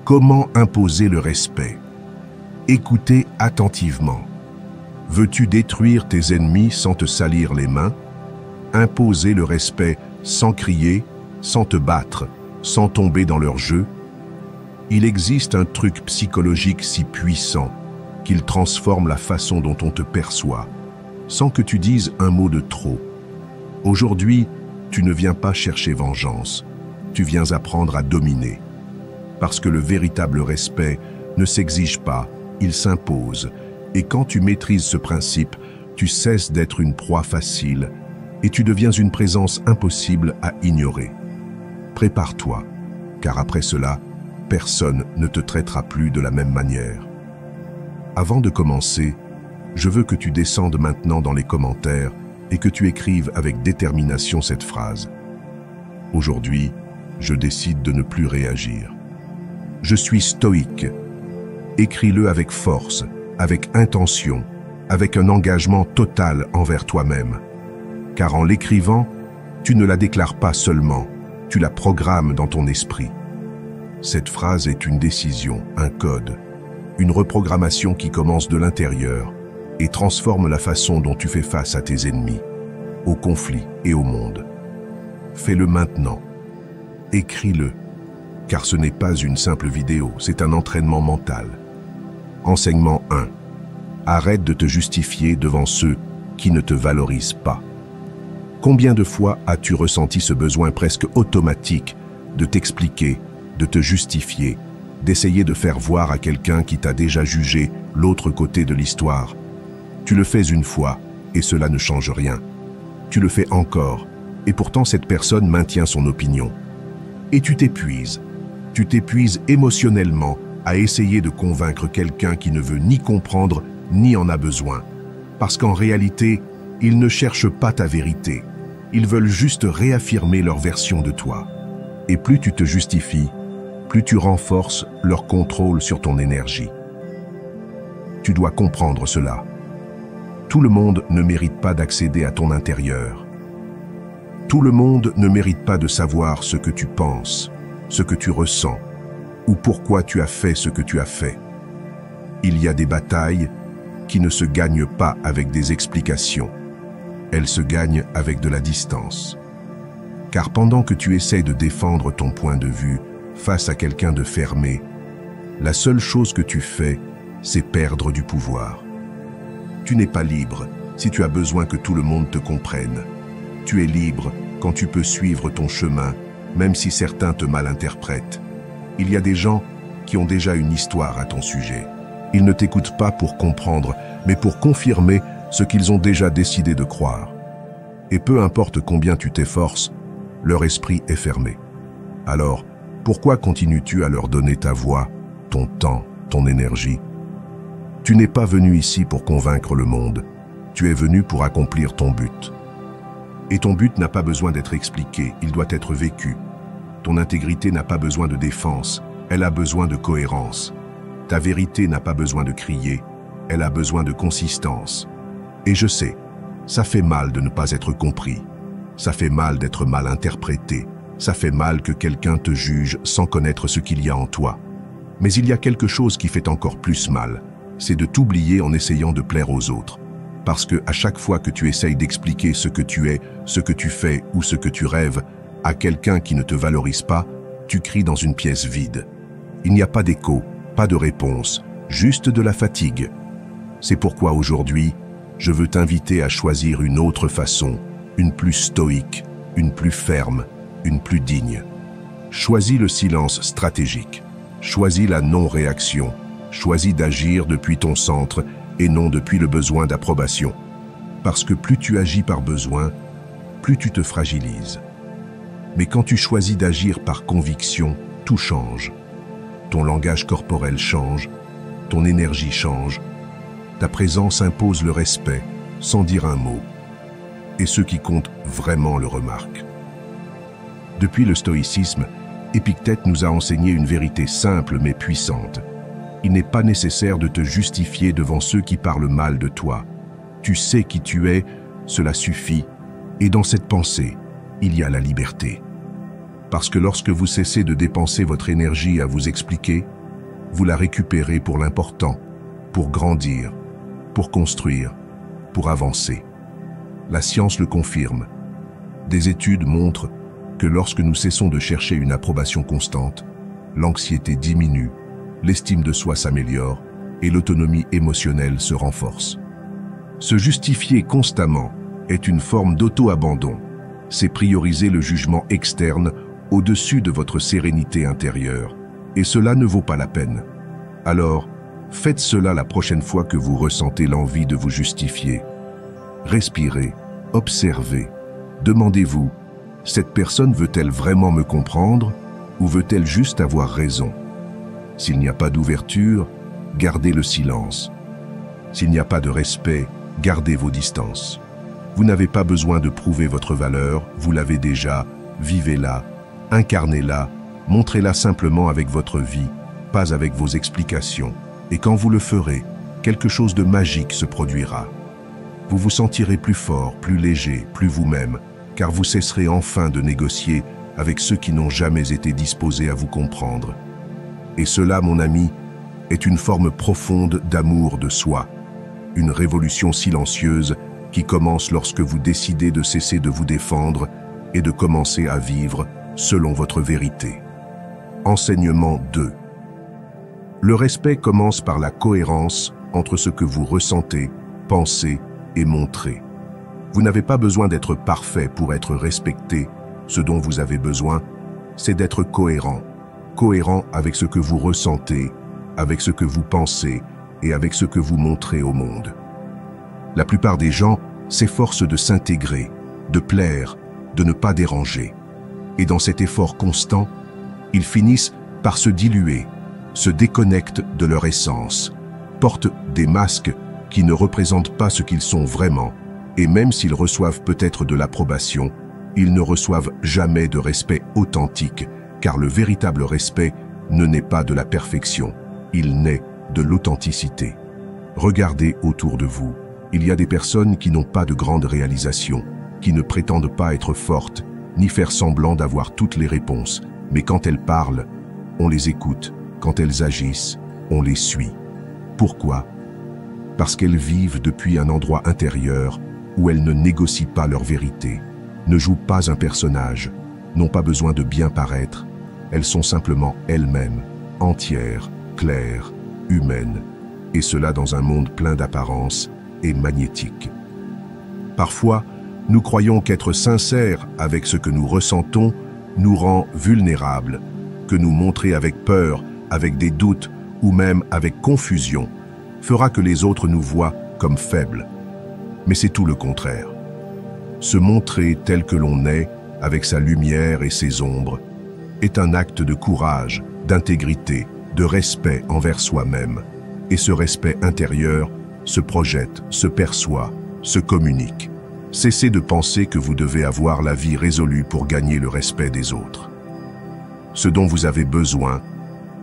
Comment imposer le respect? Écoutez attentivement. Veux-tu détruire tes ennemis sans te salir les mains? Imposer le respect sans crier, sans te battre, sans tomber dans leur jeu? Il existe un truc psychologique si puissant qu'il transforme la façon dont on te perçoit, sans que tu dises un mot de trop. Aujourd'hui, tu ne viens pas chercher vengeance, tu viens apprendre à dominer. Parce que le véritable respect ne s'exige pas, il s'impose. Et quand tu maîtrises ce principe, tu cesses d'être une proie facile et tu deviens une présence impossible à ignorer. Prépare-toi, car après cela, personne ne te traitera plus de la même manière. Avant de commencer, je veux que tu descendes maintenant dans les commentaires et que tu écrives avec détermination cette phrase. Aujourd'hui, je décide de ne plus réagir. Je suis stoïque. Écris-le avec force, avec intention, avec un engagement total envers toi-même. Car en l'écrivant, tu ne la déclares pas seulement, tu la programmes dans ton esprit. Cette phrase est une décision, un code, une reprogrammation qui commence de l'intérieur et transforme la façon dont tu fais face à tes ennemis, aux conflits et au monde. Fais-le maintenant. Écris-le, car ce n'est pas une simple vidéo, c'est un entraînement mental. Enseignement 1. Arrête de te justifier devant ceux qui ne te valorisent pas. Combien de fois as-tu ressenti ce besoin presque automatique de t'expliquer, de te justifier, d'essayer de faire voir à quelqu'un qui t'a déjà jugé l'autre côté de l'histoire? Tu le fais une fois et cela ne change rien. Tu le fais encore et pourtant cette personne maintient son opinion. Et tu t'épuises émotionnellement à essayer de convaincre quelqu'un qui ne veut ni comprendre ni en a besoin. Parce qu'en réalité, ils ne cherchent pas ta vérité. Ils veulent juste réaffirmer leur version de toi. Et plus tu te justifies, plus tu renforces leur contrôle sur ton énergie. Tu dois comprendre cela. Tout le monde ne mérite pas d'accéder à ton intérieur. Tout le monde ne mérite pas de savoir ce que tu penses, ce que tu ressens, ou pourquoi tu as fait ce que tu as fait. Il y a des batailles qui ne se gagnent pas avec des explications. Elles se gagnent avec de la distance. Car pendant que tu essaies de défendre ton point de vue face à quelqu'un de fermé, la seule chose que tu fais, c'est perdre du pouvoir. Tu n'es pas libre si tu as besoin que tout le monde te comprenne. Tu es libre quand tu peux suivre ton chemin, même si certains te malinterprètent. Il y a des gens qui ont déjà une histoire à ton sujet. Ils ne t'écoutent pas pour comprendre, mais pour confirmer ce qu'ils ont déjà décidé de croire. Et peu importe combien tu t'efforces, leur esprit est fermé. Alors, pourquoi continues-tu à leur donner ta voix, ton temps, ton énergie? Tu n'es pas venu ici pour convaincre le monde. Tu es venu pour accomplir ton but. Et ton but n'a pas besoin d'être expliqué, il doit être vécu. Ton intégrité n'a pas besoin de défense, elle a besoin de cohérence. Ta vérité n'a pas besoin de crier, elle a besoin de consistance. Et je sais, ça fait mal de ne pas être compris. Ça fait mal d'être mal interprété. Ça fait mal que quelqu'un te juge sans connaître ce qu'il y a en toi. Mais il y a quelque chose qui fait encore plus mal. C'est de t'oublier en essayant de plaire aux autres. Parce que à chaque fois que tu essayes d'expliquer ce que tu es, ce que tu fais ou ce que tu rêves, à quelqu'un qui ne te valorise pas, tu cries dans une pièce vide. Il n'y a pas d'écho, pas de réponse, juste de la fatigue. C'est pourquoi aujourd'hui, je veux t'inviter à choisir une autre façon, une plus stoïque, une plus ferme, une plus digne. Choisis le silence stratégique, choisis la non-réaction, choisis d'agir depuis ton centre et non depuis le besoin d'approbation. Parce que plus tu agis par besoin, plus tu te fragilises. Mais quand tu choisis d'agir par conviction, tout change. Ton langage corporel change, ton énergie change, ta présence impose le respect, sans dire un mot. Et ceux qui comptent vraiment le remarquent. Depuis le stoïcisme, Épictète nous a enseigné une vérité simple mais puissante. Il n'est pas nécessaire de te justifier devant ceux qui parlent mal de toi. Tu sais qui tu es, cela suffit. Et dans cette pensée, il y a la liberté. Parce que lorsque vous cessez de dépenser votre énergie à vous expliquer, vous la récupérez pour l'important, pour grandir, pour construire, pour avancer. La science le confirme. Des études montrent que lorsque nous cessons de chercher une approbation constante, l'anxiété diminue, l'estime de soi s'améliore et l'autonomie émotionnelle se renforce. Se justifier constamment est une forme d'auto-abandon. C'est prioriser le jugement externe au-dessus de votre sérénité intérieure. Et cela ne vaut pas la peine. Alors, faites cela la prochaine fois que vous ressentez l'envie de vous justifier. Respirez, observez, demandez-vous, cette personne veut-elle vraiment me comprendre ou veut-elle juste avoir raison? S'il n'y a pas d'ouverture, gardez le silence. S'il n'y a pas de respect, gardez vos distances. Vous n'avez pas besoin de prouver votre valeur, vous l'avez déjà, vivez-la, incarnez-la, montrez-la simplement avec votre vie, pas avec vos explications. Et quand vous le ferez, quelque chose de magique se produira. Vous vous sentirez plus fort, plus léger, plus vous-même, car vous cesserez enfin de négocier avec ceux qui n'ont jamais été disposés à vous comprendre. Et cela, mon ami, est une forme profonde d'amour de soi, une révolution silencieuse qui commence lorsque vous décidez de cesser de vous défendre et de commencer à vivre selon votre vérité. Enseignement 2. Le respect commence par la cohérence entre ce que vous ressentez, pensez et montrez. Vous n'avez pas besoin d'être parfait pour être respecté. Ce dont vous avez besoin, c'est d'être cohérent. Cohérent avec ce que vous ressentez, avec ce que vous pensez et avec ce que vous montrez au monde. La plupart des gens s'efforcent de s'intégrer, de plaire, de ne pas déranger. Et dans cet effort constant, ils finissent par se diluer, se déconnectent de leur essence, portent des masques qui ne représentent pas ce qu'ils sont vraiment, et même s'ils reçoivent peut-être de l'approbation, ils ne reçoivent jamais de respect authentique, car le véritable respect ne naît pas de la perfection, il naît de l'authenticité. Regardez autour de vous, il y a des personnes qui n'ont pas de grandes réalisations, qui ne prétendent pas être fortes, ni faire semblant d'avoir toutes les réponses, mais quand elles parlent, on les écoute, quand elles agissent, on les suit. Pourquoi? Parce qu'elles vivent depuis un endroit intérieur où elles ne négocient pas leur vérité, ne jouent pas un personnage, n'ont pas besoin de bien paraître, elles sont simplement elles-mêmes, entières, claires, humaines, et cela dans un monde plein d'apparences et magnétique. Parfois, nous croyons qu'être sincères avec ce que nous ressentons nous rend vulnérables, que nous montrer avec peur, avec des doutes ou même avec confusion fera que les autres nous voient comme faibles. Mais c'est tout le contraire. Se montrer tel que l'on est, avec sa lumière et ses ombres, est un acte de courage, d'intégrité, de respect envers soi-même. Et ce respect intérieur se projette, se perçoit, se communique. Cessez de penser que vous devez avoir la vie résolue pour gagner le respect des autres. Ce dont vous avez besoin,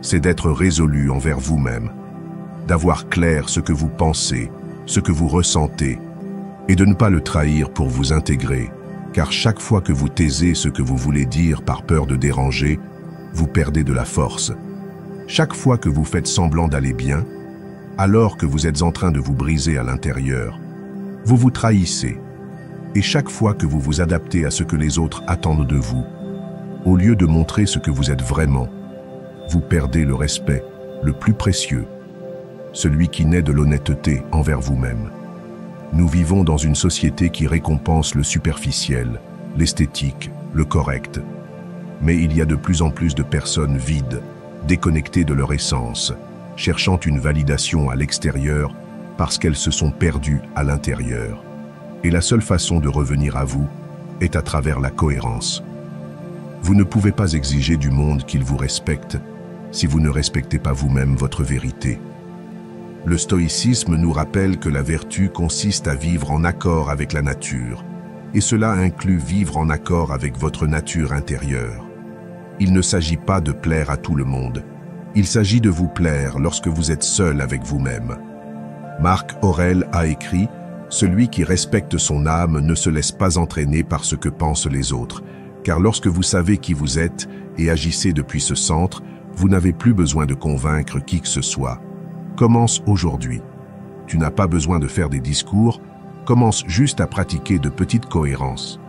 c'est d'être résolu envers vous-même, d'avoir clair ce que vous pensez, ce que vous ressentez, et de ne pas le trahir pour vous intégrer, car chaque fois que vous taisez ce que vous voulez dire par peur de déranger, vous perdez de la force. Chaque fois que vous faites semblant d'aller bien, alors que vous êtes en train de vous briser à l'intérieur, vous vous trahissez. Et chaque fois que vous vous adaptez à ce que les autres attendent de vous, au lieu de montrer ce que vous êtes vraiment, vous perdez le respect, le plus précieux, celui qui naît de l'honnêteté envers vous-même. Nous vivons dans une société qui récompense le superficiel, l'esthétique, le correct. Mais il y a de plus en plus de personnes vides, déconnectées de leur essence, cherchant une validation à l'extérieur parce qu'elles se sont perdues à l'intérieur. Et la seule façon de revenir à vous est à travers la cohérence. Vous ne pouvez pas exiger du monde qu'il vous respecte si vous ne respectez pas vous-même votre vérité. Le stoïcisme nous rappelle que la vertu consiste à vivre en accord avec la nature, et cela inclut vivre en accord avec votre nature intérieure. Il ne s'agit pas de plaire à tout le monde, il s'agit de vous plaire lorsque vous êtes seul avec vous-même. Marc Aurèle a écrit « Celui qui respecte son âme ne se laisse pas entraîner par ce que pensent les autres, car lorsque vous savez qui vous êtes et agissez depuis ce centre, Vous n'avez plus besoin de convaincre qui que ce soit. Commence aujourd'hui. Tu n'as pas besoin de faire des discours, commence juste à pratiquer de petites cohérences.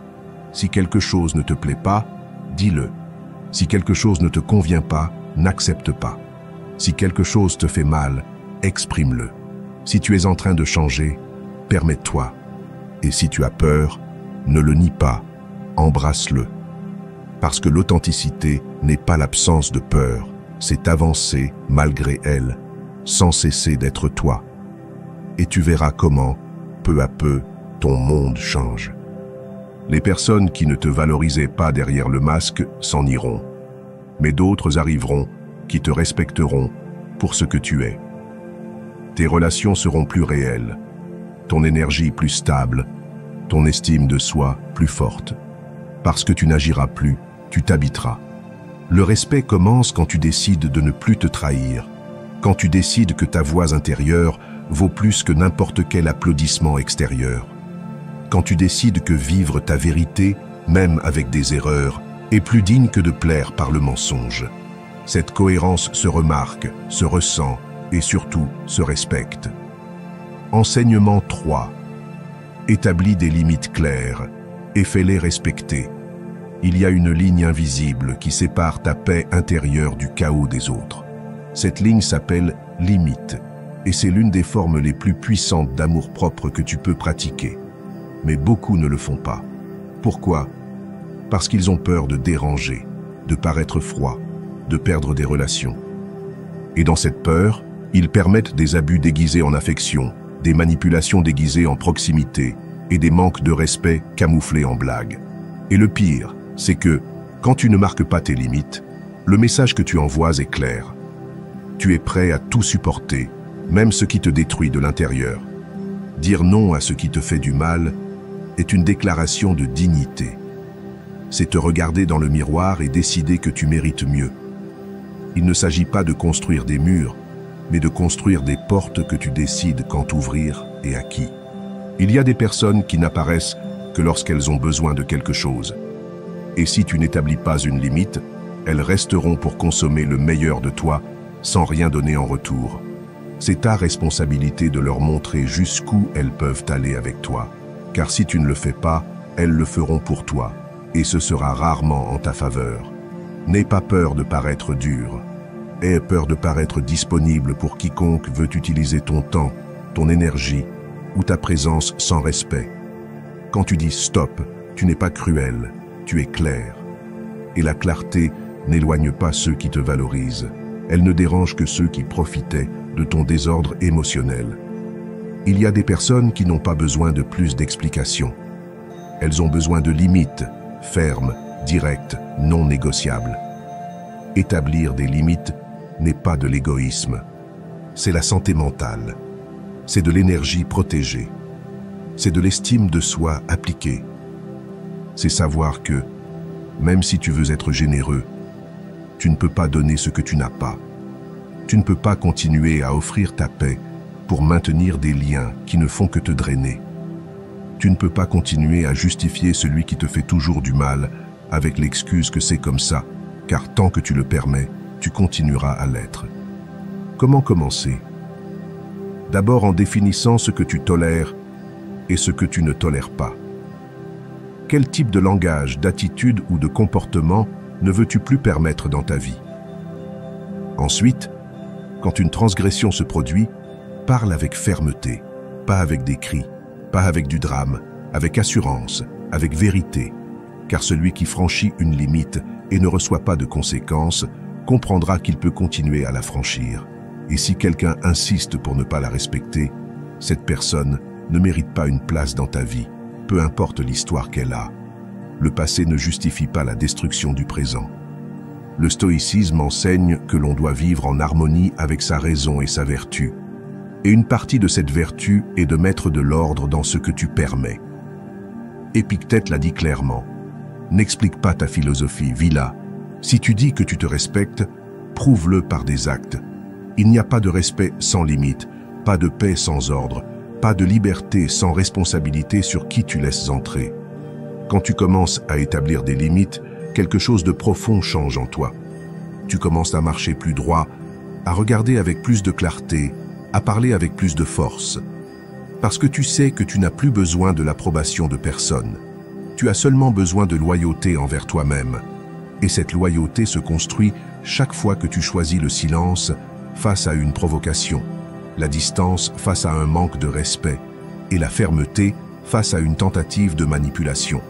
Si quelque chose ne te plaît pas, dis-le. Si quelque chose ne te convient pas, n'accepte pas. Si quelque chose te fait mal, exprime-le. Si tu es en train de changer, permets-toi. Et si tu as peur, ne le nie pas, embrasse-le. Parce que l'authenticité n'est pas l'absence de peur, c'est avancer malgré elle, sans cesser d'être toi. Et tu verras comment, peu à peu, ton monde change. Les personnes qui ne te valorisaient pas derrière le masque s'en iront. Mais d'autres arriveront qui te respecteront pour ce que tu es. Tes relations seront plus réelles, ton énergie plus stable, ton estime de soi plus forte. Parce que tu n'agiras plus, tu t'habiteras. Le respect commence quand tu décides de ne plus te trahir, quand tu décides que ta voix intérieure vaut plus que n'importe quel applaudissement extérieur, quand tu décides que vivre ta vérité, même avec des erreurs, est plus digne que de plaire par le mensonge. Cette cohérence se remarque, se ressent et surtout se respecte. Enseignement 3. Établis des limites claires et fais-les respecter. Il y a une ligne invisible qui sépare ta paix intérieure du chaos des autres. Cette ligne s'appelle limite et c'est l'une des formes les plus puissantes d'amour-propre que tu peux pratiquer. Mais beaucoup ne le font pas. Pourquoi? Parce qu'ils ont peur de déranger, de paraître froid, de perdre des relations. Et dans cette peur, ils permettent des abus déguisés en affection, des manipulations déguisées en proximité et des manques de respect camouflés en blagues. Et le pire, c'est que, quand tu ne marques pas tes limites, le message que tu envoies est clair. Tu es prêt à tout supporter, même ce qui te détruit de l'intérieur. Dire non à ce qui te fait du mal est une déclaration de dignité. C'est te regarder dans le miroir et décider que tu mérites mieux. Il ne s'agit pas de construire des murs, mais de construire des portes que tu décides quand ouvrir et à qui. Il y a des personnes qui n'apparaissent que lorsqu'elles ont besoin de quelque chose. Et si tu n'établis pas une limite, elles resteront pour consommer le meilleur de toi sans rien donner en retour. C'est ta responsabilité de leur montrer jusqu'où elles peuvent aller avec toi. Car si tu ne le fais pas, elles le feront pour toi. Et ce sera rarement en ta faveur. N'aie pas peur de paraître dur. Aie peur de paraître disponible pour quiconque veut utiliser ton temps, ton énergie ou ta présence sans respect. Quand tu dis stop, tu n'es pas cruel, tu es clair. Et la clarté n'éloigne pas ceux qui te valorisent. Elle ne dérange que ceux qui profitaient de ton désordre émotionnel. Il y a des personnes qui n'ont pas besoin de plus d'explications. Elles ont besoin de limites, fermes, directes, non négociables. Établir des limites n'est pas de l'égoïsme. C'est la santé mentale. C'est de l'énergie protégée. C'est de l'estime de soi appliquée. C'est savoir que, même si tu veux être généreux, tu ne peux pas donner ce que tu n'as pas. Tu ne peux pas continuer à offrir ta paix pour maintenir des liens qui ne font que te drainer. Tu ne peux pas continuer à justifier celui qui te fait toujours du mal avec l'excuse que c'est comme ça, car tant que tu le permets, tu continueras à l'être. Comment commencer? D'abord en définissant ce que tu tolères et ce que tu ne tolères pas. Quel type de langage, d'attitude ou de comportement ne veux-tu plus permettre dans ta vie? Ensuite, quand une transgression se produit, parle avec fermeté, pas avec des cris, pas avec du drame, avec assurance, avec vérité. Car celui qui franchit une limite et ne reçoit pas de conséquences comprendra qu'il peut continuer à la franchir. Et si quelqu'un insiste pour ne pas la respecter, cette personne ne mérite pas une place dans ta vie, peu importe l'histoire qu'elle a. Le passé ne justifie pas la destruction du présent. Le stoïcisme enseigne que l'on doit vivre en harmonie avec sa raison et sa vertu. Et une partie de cette vertu est de mettre de l'ordre dans ce que tu permets. Épictète l'a dit clairement. N'explique pas ta philosophie, vis-la. Si tu dis que tu te respectes, prouve-le par des actes. Il n'y a pas de respect sans limite, pas de paix sans ordre, pas de liberté sans responsabilité sur qui tu laisses entrer. Quand tu commences à établir des limites, quelque chose de profond change en toi. Tu commences à marcher plus droit, à regarder avec plus de clarté, à parler avec plus de force. Parce que tu sais que tu n'as plus besoin de l'approbation de personne. Tu as seulement besoin de loyauté envers toi-même. Et cette loyauté se construit chaque fois que tu choisis le silence face à une provocation, la distance face à un manque de respect et la fermeté face à une tentative de manipulation.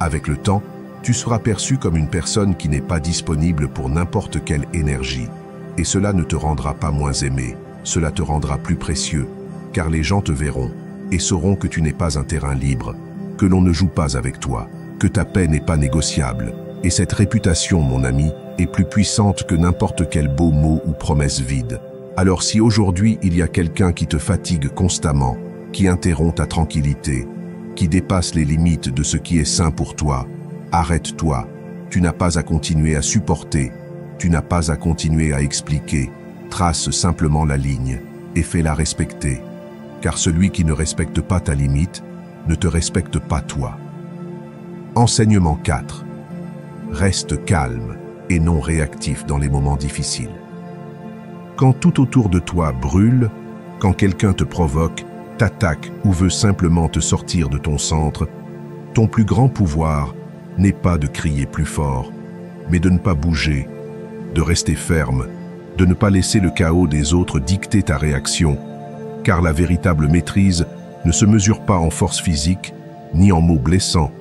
Avec le temps, tu seras perçu comme une personne qui n'est pas disponible pour n'importe quelle énergie. Et cela ne te rendra pas moins aimé, cela te rendra plus précieux, car les gens te verront et sauront que tu n'es pas un terrain libre, que l'on ne joue pas avec toi, que ta paix n'est pas négociable. Et cette réputation, mon ami, est plus puissante que n'importe quel beau mot ou promesse vide. Alors si aujourd'hui il y a quelqu'un qui te fatigue constamment, qui interrompt ta tranquillité, qui dépasse les limites de ce qui est sain pour toi, arrête-toi. Tu n'as pas à continuer à supporter, tu n'as pas à continuer à expliquer. Trace simplement la ligne et fais-la respecter. Car celui qui ne respecte pas ta limite ne te respecte pas toi. Enseignement 4. Reste calme et non réactif dans les moments difficiles. Quand tout autour de toi brûle, quand quelqu'un te provoque, t'attaque ou veut simplement te sortir de ton centre, ton plus grand pouvoir n'est pas de crier plus fort, mais de ne pas bouger, de rester ferme, de ne pas laisser le chaos des autres dicter ta réaction, car la véritable maîtrise ne se mesure pas en force physique, ni en mots blessants,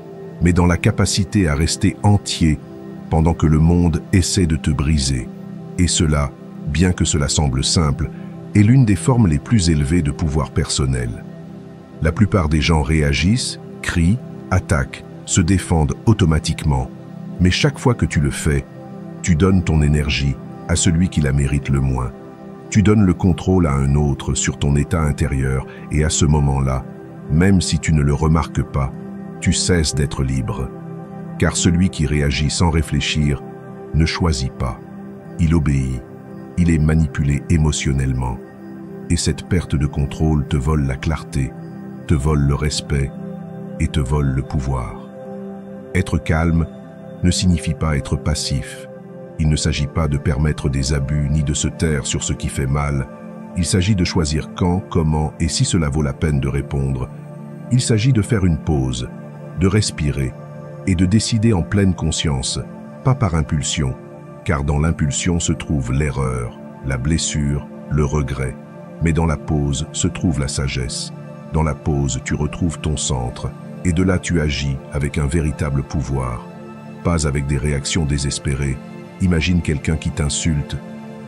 mais dans la capacité à rester entier pendant que le monde essaie de te briser. Et cela, bien que cela semble simple, est l'une des formes les plus élevées de pouvoir personnel. La plupart des gens réagissent, crient, attaquent, se défendent automatiquement. Mais chaque fois que tu le fais, tu donnes ton énergie à celui qui la mérite le moins. Tu donnes le contrôle à un autre sur ton état intérieur et à ce moment-là, même si tu ne le remarques pas, tu cesses d'être libre. Car celui qui réagit sans réfléchir ne choisit pas. Il obéit. Il est manipulé émotionnellement. Et cette perte de contrôle te vole la clarté, te vole le respect et te vole le pouvoir. Être calme ne signifie pas être passif. Il ne s'agit pas de permettre des abus ni de se taire sur ce qui fait mal. Il s'agit de choisir quand, comment et si cela vaut la peine de répondre. Il s'agit de faire une pause, de respirer et de décider en pleine conscience, pas par impulsion, car dans l'impulsion se trouve l'erreur, la blessure, le regret. Mais dans la pause se trouve la sagesse. Dans la pause, tu retrouves ton centre, et de là tu agis avec un véritable pouvoir. Pas avec des réactions désespérées. Imagine quelqu'un qui t'insulte.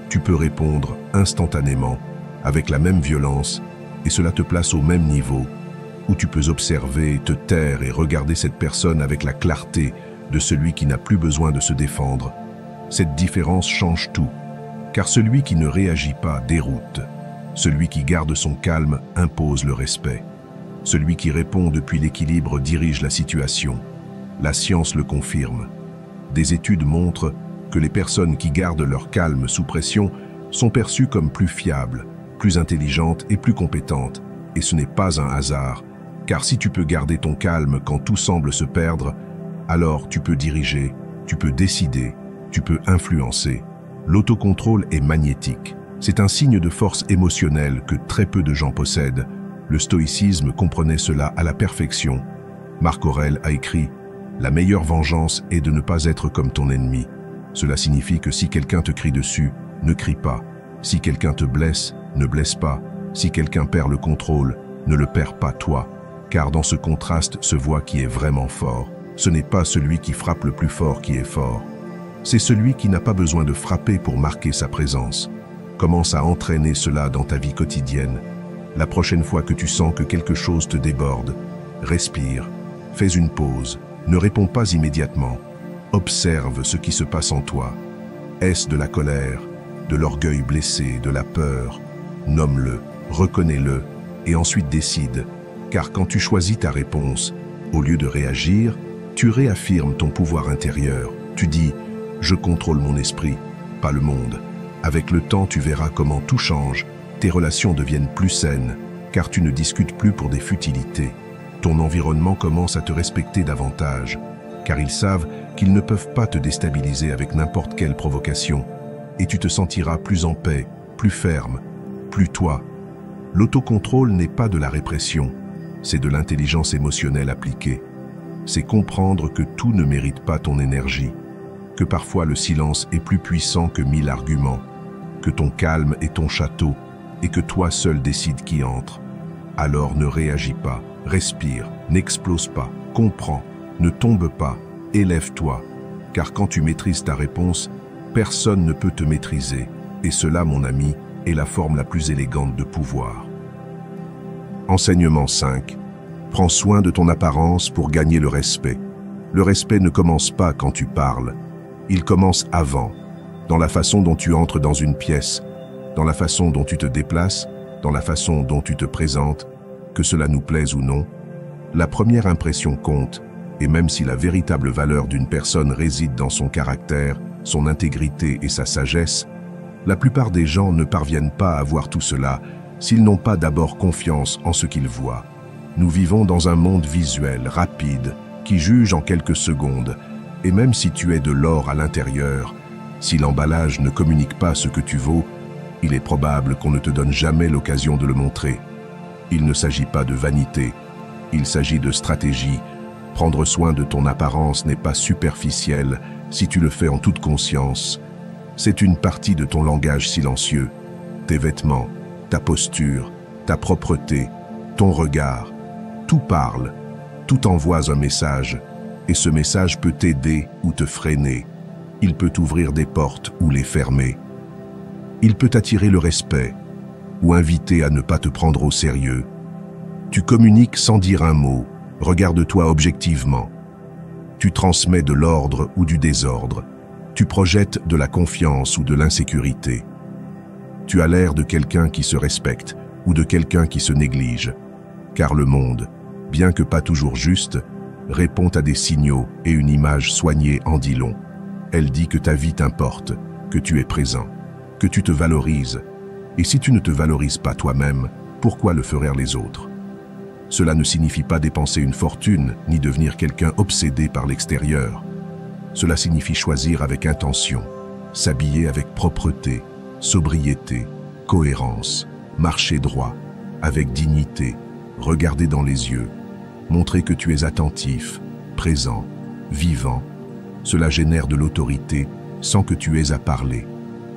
Tu peux répondre instantanément, avec la même violence, et cela te place au même niveau, où tu peux observer, te taire et regarder cette personne avec la clarté de celui qui n'a plus besoin de se défendre. Cette différence change tout, car celui qui ne réagit pas déroute. Celui qui garde son calme impose le respect. Celui qui répond depuis l'équilibre dirige la situation. La science le confirme. Des études montrent que les personnes qui gardent leur calme sous pression sont perçues comme plus fiables, plus intelligentes et plus compétentes. Et ce n'est pas un hasard, car si tu peux garder ton calme quand tout semble se perdre, alors tu peux diriger, tu peux décider, tu peux influencer. L'autocontrôle est magnétique. C'est un signe de force émotionnelle que très peu de gens possèdent. Le stoïcisme comprenait cela à la perfection. Marc Aurèle a écrit « La meilleure vengeance est de ne pas être comme ton ennemi ». Cela signifie que si quelqu'un te crie dessus, ne crie pas. Si quelqu'un te blesse, ne blesse pas. Si quelqu'un perd le contrôle, ne le perds pas toi. Car dans ce contraste se voit qui est vraiment fort. Ce n'est pas celui qui frappe le plus fort qui est fort. C'est celui qui n'a pas besoin de frapper pour marquer sa présence. Commence à entraîner cela dans ta vie quotidienne. La prochaine fois que tu sens que quelque chose te déborde, respire, fais une pause, ne réponds pas immédiatement. Observe ce qui se passe en toi. Est-ce de la colère, de l'orgueil blessé, de la peur? Nomme-le, reconnais-le et ensuite décide. Car quand tu choisis ta réponse, au lieu de réagir, tu réaffirmes ton pouvoir intérieur. Tu dis « Je contrôle mon esprit, pas le monde ». Avec le temps, tu verras comment tout change. Tes relations deviennent plus saines, car tu ne discutes plus pour des futilités. Ton environnement commence à te respecter davantage. car ils savent qu'ils ne peuvent pas te déstabiliser avec n'importe quelle provocation, et tu te sentiras plus en paix, plus ferme, plus toi. L'autocontrôle n'est pas de la répression, c'est de l'intelligence émotionnelle appliquée. C'est comprendre que tout ne mérite pas ton énergie, que parfois le silence est plus puissant que 1000 arguments, que ton calme est ton château et que toi seul décides qui entre. Alors ne réagis pas, respire, n'explose pas, comprends, ne tombe pas, élève-toi, car quand tu maîtrises ta réponse, personne ne peut te maîtriser, et cela, mon ami, est la forme la plus élégante de pouvoir. Enseignement 5. Prends soin de ton apparence pour gagner le respect. Le respect ne commence pas quand tu parles, il commence avant, dans la façon dont tu entres dans une pièce, dans la façon dont tu te déplaces, dans la façon dont tu te présentes, que cela nous plaise ou non. La première impression compte, et même si la véritable valeur d'une personne réside dans son caractère, son intégrité et sa sagesse, la plupart des gens ne parviennent pas à voir tout cela s'ils n'ont pas d'abord confiance en ce qu'ils voient. Nous vivons dans un monde visuel, rapide, qui juge en quelques secondes, et même si tu es de l'or à l'intérieur, si l'emballage ne communique pas ce que tu vaux, il est probable qu'on ne te donne jamais l'occasion de le montrer. Il ne s'agit pas de vanité, il s'agit de stratégie. Prendre soin de ton apparence n'est pas superficiel si tu le fais en toute conscience. C'est une partie de ton langage silencieux, tes vêtements, ta posture, ta propreté, ton regard. Tout parle, tout envoie un message, et ce message peut t'aider ou te freiner. Il peut ouvrir des portes ou les fermer. Il peut attirer le respect ou inviter à ne pas te prendre au sérieux. Tu communiques sans dire un mot, regarde-toi objectivement. Tu transmets de l'ordre ou du désordre. Tu projettes de la confiance ou de l'insécurité. Tu as l'air de quelqu'un qui se respecte ou de quelqu'un qui se néglige. Car le monde, bien que pas toujours juste, répond à des signaux et une image soignée en dit long. Elle dit que ta vie t'importe, que tu es présent, que tu te valorises. Et si tu ne te valorises pas toi-même, pourquoi le feraient les autres? Cela ne signifie pas dépenser une fortune ni devenir quelqu'un obsédé par l'extérieur. Cela signifie choisir avec intention, s'habiller avec propreté, sobriété, cohérence, marcher droit, avec dignité, regarder dans les yeux, montrer que tu es attentif, présent, vivant. Cela génère de l'autorité sans que tu aies à parler.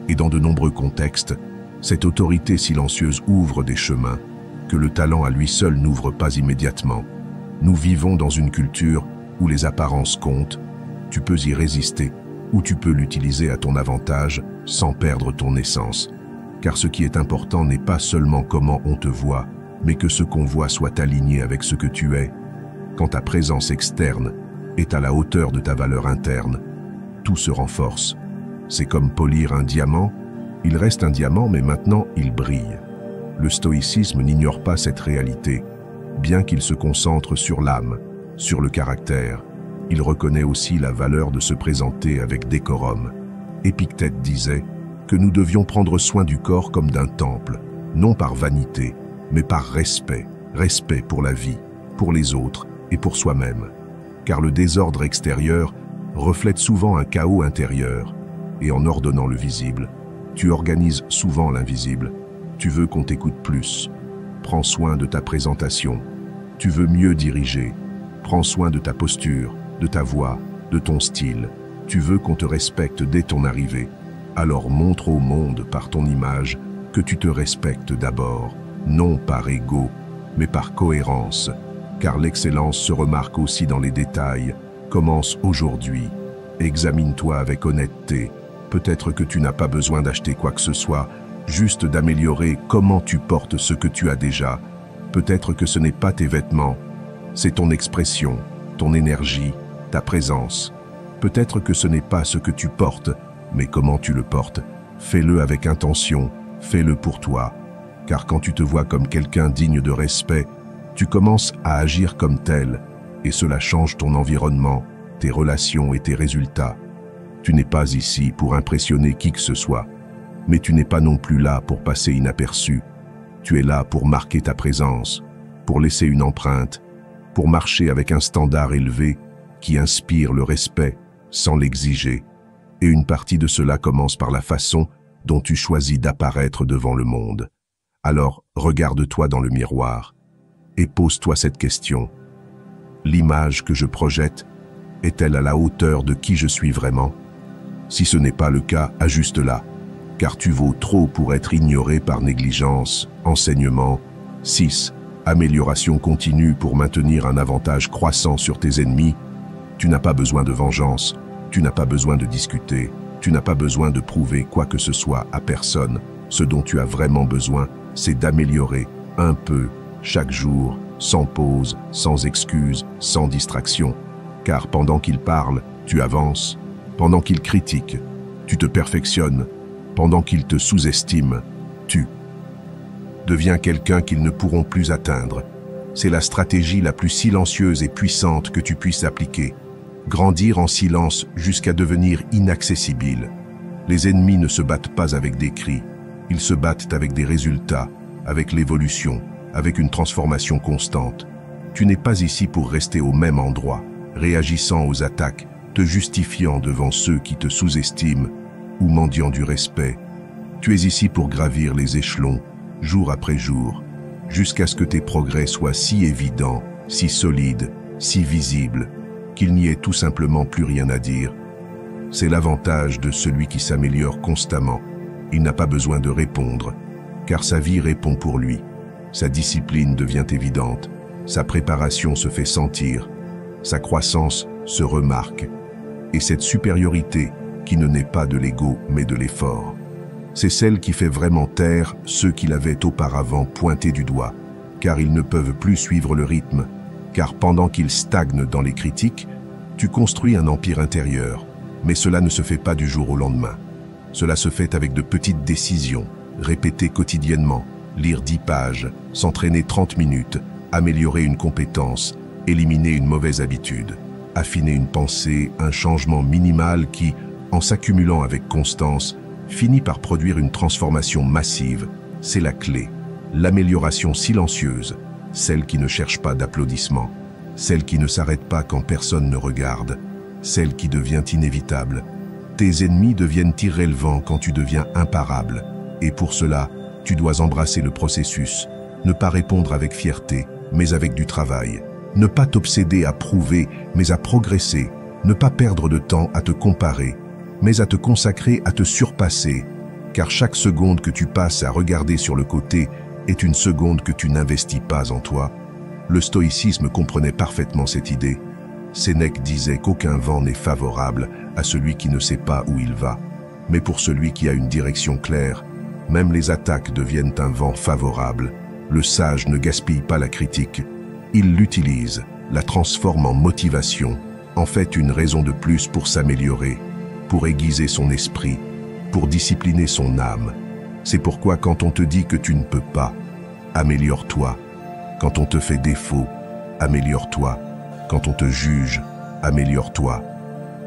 Et dans de nombreux contextes, cette autorité silencieuse ouvre des chemins que le talent à lui seul n'ouvre pas immédiatement. Nous vivons dans une culture où les apparences comptent, tu peux y résister ou tu peux l'utiliser à ton avantage sans perdre ton essence. Car ce qui est important n'est pas seulement comment on te voit, mais que ce qu'on voit soit aligné avec ce que tu es. Quand ta présence externe est à la hauteur de ta valeur interne, tout se renforce. C'est comme polir un diamant, il reste un diamant mais maintenant il brille. Le stoïcisme n'ignore pas cette réalité, bien qu'il se concentre sur l'âme, sur le caractère. Il reconnaît aussi la valeur de se présenter avec décorum. Épictète disait que nous devions prendre soin du corps comme d'un temple, non par vanité, mais par respect, respect pour la vie, pour les autres et pour soi-même. Car le désordre extérieur reflète souvent un chaos intérieur, et en ordonnant le visible, tu organises souvent l'invisible. Tu veux qu'on t'écoute plus. Prends soin de ta présentation. Tu veux mieux diriger. Prends soin de ta posture, de ta voix, de ton style. Tu veux qu'on te respecte dès ton arrivée. Alors montre au monde par ton image que tu te respectes d'abord, non par ego, mais par cohérence. Car l'excellence se remarque aussi dans les détails. Commence aujourd'hui. Examine-toi avec honnêteté. Peut-être que tu n'as pas besoin d'acheter quoi que ce soit, juste d'améliorer comment tu portes ce que tu as déjà. Peut-être que ce n'est pas tes vêtements, c'est ton expression, ton énergie, ta présence. Peut-être que ce n'est pas ce que tu portes, mais comment tu le portes. Fais-le avec intention, fais-le pour toi. Car quand tu te vois comme quelqu'un digne de respect, tu commences à agir comme tel, et cela change ton environnement, tes relations et tes résultats. Tu n'es pas ici pour impressionner qui que ce soit, mais tu n'es pas non plus là pour passer inaperçu. Tu es là pour marquer ta présence, pour laisser une empreinte, pour marcher avec un standard élevé qui inspire le respect sans l'exiger. Et une partie de cela commence par la façon dont tu choisis d'apparaître devant le monde. Alors, regarde-toi dans le miroir et pose-toi cette question. L'image que je projette est-elle à la hauteur de qui je suis vraiment? Si ce n'est pas le cas, ajuste-la, car tu vaux trop pour être ignoré par négligence. Enseignement 6. Amélioration continue pour maintenir un avantage croissant sur tes ennemis. Tu n'as pas besoin de vengeance, tu n'as pas besoin de discuter, tu n'as pas besoin de prouver quoi que ce soit à personne. Ce dont tu as vraiment besoin, c'est d'améliorer un peu chaque jour, sans pause, sans excuse, sans distraction. Car pendant qu'il parle, tu avances. Pendant qu'il critique, tu te perfectionnes. Pendant qu'il te sous-estime, tu deviens quelqu'un qu'ils ne pourront plus atteindre. C'est la stratégie la plus silencieuse et puissante que tu puisses appliquer. Grandir en silence jusqu'à devenir inaccessible. Les ennemis ne se battent pas avec des cris. Ils se battent avec des résultats, avec l'évolution, avec une transformation constante. Tu n'es pas ici pour rester au même endroit, réagissant aux attaques, te justifiant devant ceux qui te sous-estiment ou mendiant du respect. Tu es ici pour gravir les échelons, jour après jour, jusqu'à ce que tes progrès soient si évidents, si solides, si visibles, qu'il n'y ait tout simplement plus rien à dire. C'est l'avantage de celui qui s'améliore constamment. Il n'a pas besoin de répondre, car sa vie répond pour lui. Sa discipline devient évidente, sa préparation se fait sentir, sa croissance se remarque. Et cette supériorité, qui ne naît pas de l'ego mais de l'effort, c'est celle qui fait vraiment taire ceux qui l'avaient auparavant pointé du doigt, car ils ne peuvent plus suivre le rythme, car pendant qu'ils stagnent dans les critiques, tu construis un empire intérieur, mais cela ne se fait pas du jour au lendemain. Cela se fait avec de petites décisions, répétées quotidiennement, lire 10 pages, s'entraîner 30 minutes, améliorer une compétence, éliminer une mauvaise habitude, affiner une pensée, un changement minimal qui, en s'accumulant avec constance, finit par produire une transformation massive. C'est la clé, l'amélioration silencieuse, celle qui ne cherche pas d'applaudissements, celle qui ne s'arrête pas quand personne ne regarde, celle qui devient inévitable. Tes ennemis deviennent irrélevants quand tu deviens imparable, et pour cela, tu dois embrasser le processus, ne pas répondre avec fierté, mais avec du travail, ne pas t'obséder à prouver, mais à progresser, ne pas perdre de temps à te comparer, mais à te consacrer à te surpasser, car chaque seconde que tu passes à regarder sur le côté est une seconde que tu n'investis pas en toi. Le stoïcisme comprenait parfaitement cette idée. Sénèque disait qu'aucun vent n'est favorable à celui qui ne sait pas où il va, mais pour celui qui a une direction claire, même les attaques deviennent un vent favorable. Le sage ne gaspille pas la critique, il l'utilise, la transforme en motivation, en fait une raison de plus pour s'améliorer, pour aiguiser son esprit, pour discipliner son âme. C'est pourquoi quand on te dit que tu ne peux pas, améliore-toi. Quand on te fait défaut, améliore-toi. Quand on te juge, améliore-toi.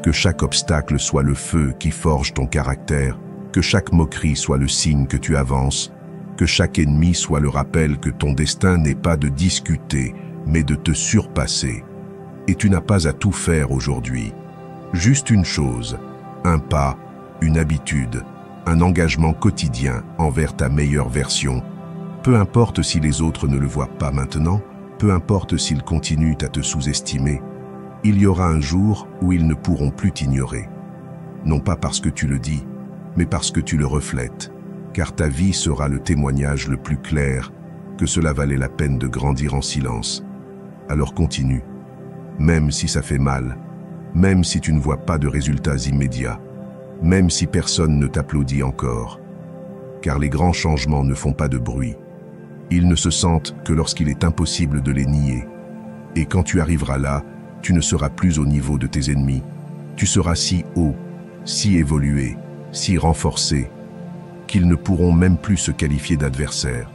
Que chaque obstacle soit le feu qui forge ton caractère, que chaque moquerie soit le signe que tu avances, que chaque ennemi soit le rappel que ton destin n'est pas de discuter, mais de te surpasser. Et tu n'as pas à tout faire aujourd'hui. Juste une chose, un pas, une habitude, un engagement quotidien envers ta meilleure version. Peu importe si les autres ne le voient pas maintenant, peu importe s'ils continuent à te sous-estimer, il y aura un jour où ils ne pourront plus t'ignorer. Non pas parce que tu le dis, mais parce que tu le reflètes, car ta vie sera le témoignage le plus clair que cela valait la peine de grandir en silence. Alors continue, même si ça fait mal, même si tu ne vois pas de résultats immédiats, même si personne ne t'applaudit encore. Car les grands changements ne font pas de bruit. Ils ne se sentent que lorsqu'il est impossible de les nier. Et quand tu arriveras là, tu ne seras plus au niveau de tes ennemis. Tu seras si haut, si évolué, si renforcé, qu'ils ne pourront même plus se qualifier d'adversaires.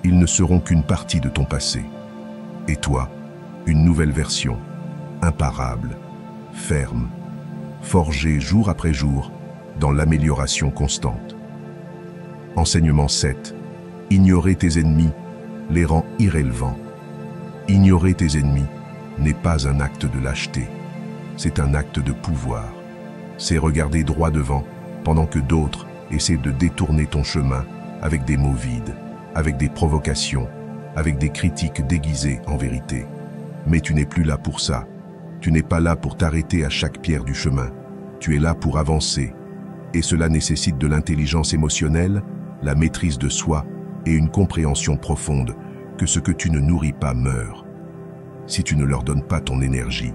Ils ne seront qu'une partie de ton passé. Et toi, une nouvelle version, imparable, ferme, forgée jour après jour dans l'amélioration constante. Enseignement 7. Ignorer tes ennemis les rend irrélevants. Ignorer tes ennemis n'est pas un acte de lâcheté. c'est un acte de pouvoir. C'est regarder droit devant pendant que d'autres essaient de détourner ton chemin avec des mots vides, avec des provocations, avec des critiques déguisées en vérité. Mais tu n'es plus là pour ça. Tu n'es pas là pour t'arrêter à chaque pierre du chemin. Tu es là pour avancer. Et cela nécessite de l'intelligence émotionnelle, la maîtrise de soi et une compréhension profonde que ce que tu ne nourris pas meurt. Si tu ne leur donnes pas ton énergie,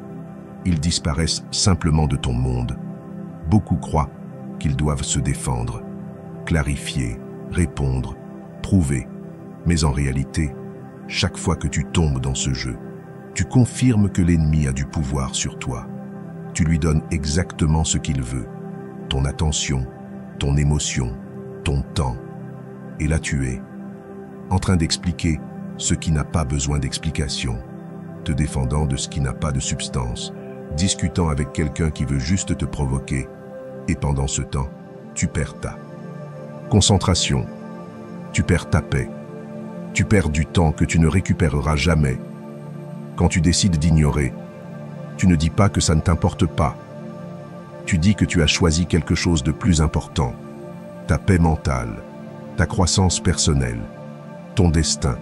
ils disparaissent simplement de ton monde. Beaucoup croient qu'ils doivent se défendre, clarifier, répondre, prouver. Mais en réalité, chaque fois que tu tombes dans ce jeu, tu confirmes que l'ennemi a du pouvoir sur toi. Tu lui donnes exactement ce qu'il veut, ton attention, ton émotion, ton temps. Et là tu es, en train d'expliquer ce qui n'a pas besoin d'explication, te défendant de ce qui n'a pas de substance, discutant avec quelqu'un qui veut juste te provoquer. Et pendant ce temps, tu perds ta concentration, tu perds ta paix, tu perds du temps que tu ne récupéreras jamais. Quand tu décides d'ignorer, tu ne dis pas que ça ne t'importe pas. Tu dis que tu as choisi quelque chose de plus important, ta paix mentale, ta croissance personnelle, ton destin.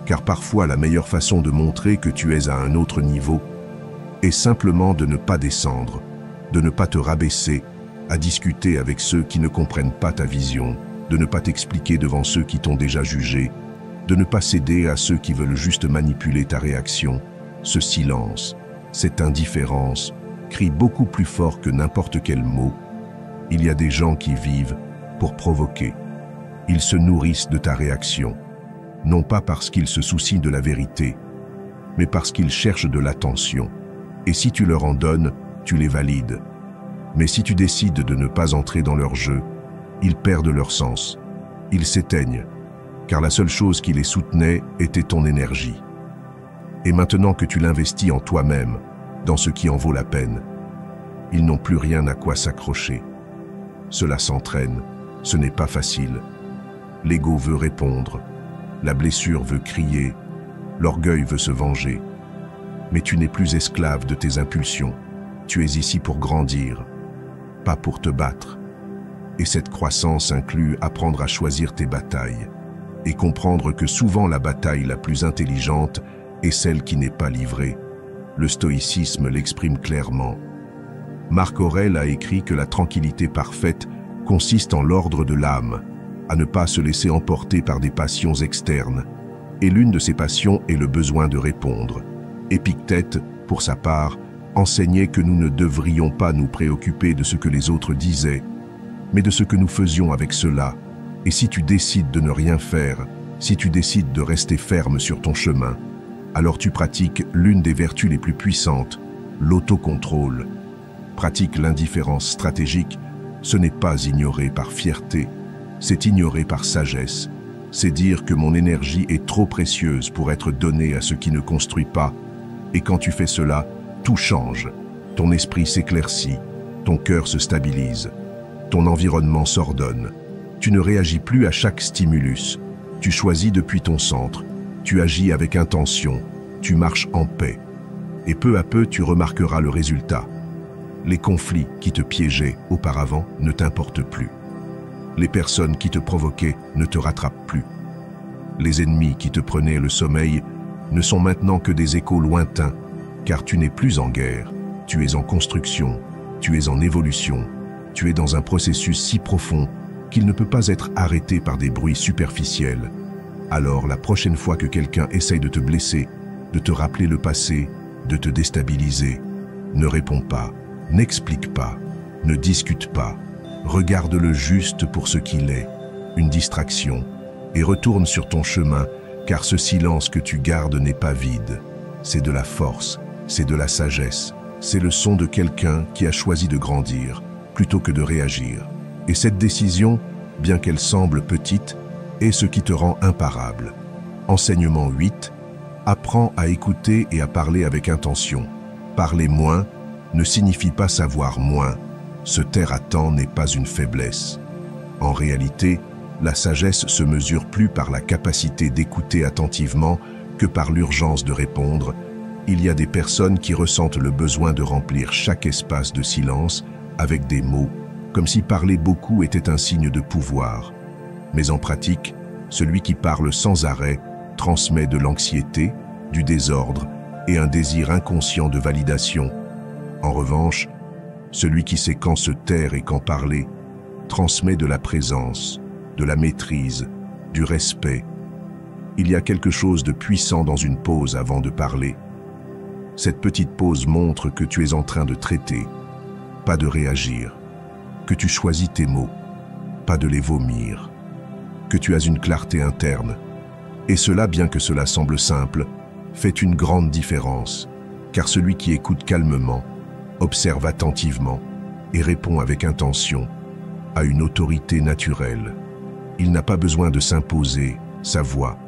Car parfois la meilleure façon de montrer que tu es à un autre niveau est simplement de ne pas descendre, de ne pas te rabaisser, à discuter avec ceux qui ne comprennent pas ta vision, de ne pas t'expliquer devant ceux qui t'ont déjà jugé, de ne pas céder à ceux qui veulent juste manipuler ta réaction. Ce silence, cette indifférence, crie beaucoup plus fort que n'importe quel mot. Il y a des gens qui vivent pour provoquer. Ils se nourrissent de ta réaction, non pas parce qu'ils se soucient de la vérité, mais parce qu'ils cherchent de l'attention. Et si tu leur en donnes, tu les valides. Mais si tu décides de ne pas entrer dans leur jeu, ils perdent leur sens. Ils s'éteignent, car la seule chose qui les soutenait était ton énergie. Et maintenant que tu l'investis en toi-même, dans ce qui en vaut la peine, ils n'ont plus rien à quoi s'accrocher. Cela s'entraîne, ce n'est pas facile. L'ego veut répondre, la blessure veut crier, l'orgueil veut se venger. Mais tu n'es plus esclave de tes impulsions. Tu es ici pour grandir, pas pour te battre. Et cette croissance inclut apprendre à choisir tes batailles et comprendre que souvent la bataille la plus intelligente est celle qui n'est pas livrée. Le stoïcisme l'exprime clairement. Marc Aurèle a écrit que la tranquillité parfaite consiste en l'ordre de l'âme, à ne pas se laisser emporter par des passions externes. Et l'une de ces passions est le besoin de répondre. Épictète, pour sa part, enseignait que nous ne devrions pas nous préoccuper de ce que les autres disaient, mais de ce que nous faisions avec cela. Et si tu décides de ne rien faire, si tu décides de rester ferme sur ton chemin, alors tu pratiques l'une des vertus les plus puissantes, l'autocontrôle. Pratique l'indifférence stratégique, ce n'est pas ignorer par fierté, c'est ignorer par sagesse. C'est dire que mon énergie est trop précieuse pour être donnée à ce qui ne construit pas. Et quand tu fais cela, tout change. Ton esprit s'éclaircit, ton cœur se stabilise, ton environnement s'ordonne. Tu ne réagis plus à chaque stimulus. Tu choisis depuis ton centre. Tu agis avec intention. Tu marches en paix. Et peu à peu, tu remarqueras le résultat. Les conflits qui te piégeaient auparavant ne t'importent plus. Les personnes qui te provoquaient ne te rattrapent plus. Les ennemis qui te prenaient le sommeil ne sont maintenant que des échos lointains, car tu n'es plus en guerre, tu es en construction, tu es en évolution, tu es dans un processus si profond qu'il ne peut pas être arrêté par des bruits superficiels. Alors la prochaine fois que quelqu'un essaye de te blesser, de te rappeler le passé, de te déstabiliser, ne réponds pas, n'explique pas, ne discute pas. Regarde-le juste pour ce qu'il est, une distraction, et retourne sur ton chemin, car ce silence que tu gardes n'est pas vide. C'est de la force, c'est de la sagesse, c'est le son de quelqu'un qui a choisi de grandir, plutôt que de réagir. Et cette décision, bien qu'elle semble petite, est ce qui te rend imparable. Enseignement 8. Apprends à écouter et à parler avec intention. Parler moins ne signifie pas savoir moins. Se taire à temps n'est pas une faiblesse. En réalité, la sagesse se mesure plus par la capacité d'écouter attentivement que par l'urgence de répondre, Il y a des personnes qui ressentent le besoin de remplir chaque espace de silence avec des mots, comme si parler beaucoup était un signe de pouvoir. Mais en pratique, celui qui parle sans arrêt transmet de l'anxiété, du désordre et un désir inconscient de validation. En revanche, celui qui sait quand se taire et quand parler transmet de la présence, de la maîtrise, du respect. Il y a quelque chose de puissant dans une pause avant de parler. Cette petite pause montre que tu es en train de traiter, pas de réagir, que tu choisis tes mots, pas de les vomir, que tu as une clarté interne. Et cela, bien que cela semble simple, fait une grande différence, car celui qui écoute calmement, observe attentivement et répond avec intention a une autorité naturelle. Il n'a pas besoin de s'imposer, sa voix,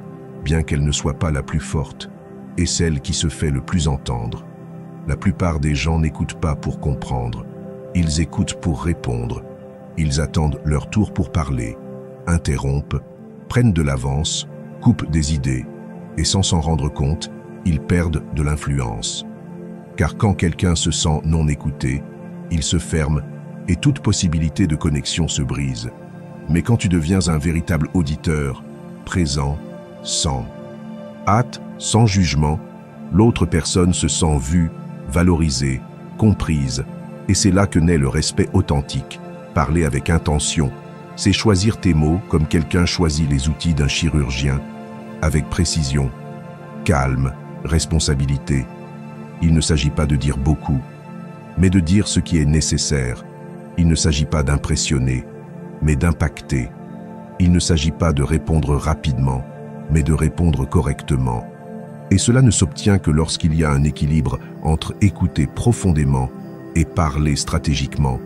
bien qu'elle ne soit pas la plus forte, est celle qui se fait le plus entendre. La plupart des gens n'écoutent pas pour comprendre, ils écoutent pour répondre. Ils attendent leur tour pour parler, interrompent, prennent de l'avance, coupent des idées, et sans s'en rendre compte, ils perdent de l'influence. Car quand quelqu'un se sent non écouté, il se ferme et toute possibilité de connexion se brise. Mais quand tu deviens un véritable auditeur, présent, sans hâte, sans jugement, l'autre personne se sent vue, valorisée, comprise, et c'est là que naît le respect authentique. Parler avec intention, c'est choisir tes mots comme quelqu'un choisit les outils d'un chirurgien, avec précision, calme, responsabilité. Il ne s'agit pas de dire beaucoup, mais de dire ce qui est nécessaire. Il ne s'agit pas d'impressionner, mais d'impacter. Il ne s'agit pas de répondre rapidement, mais de répondre correctement. Et cela ne s'obtient que lorsqu'il y a un équilibre entre écouter profondément et parler stratégiquement.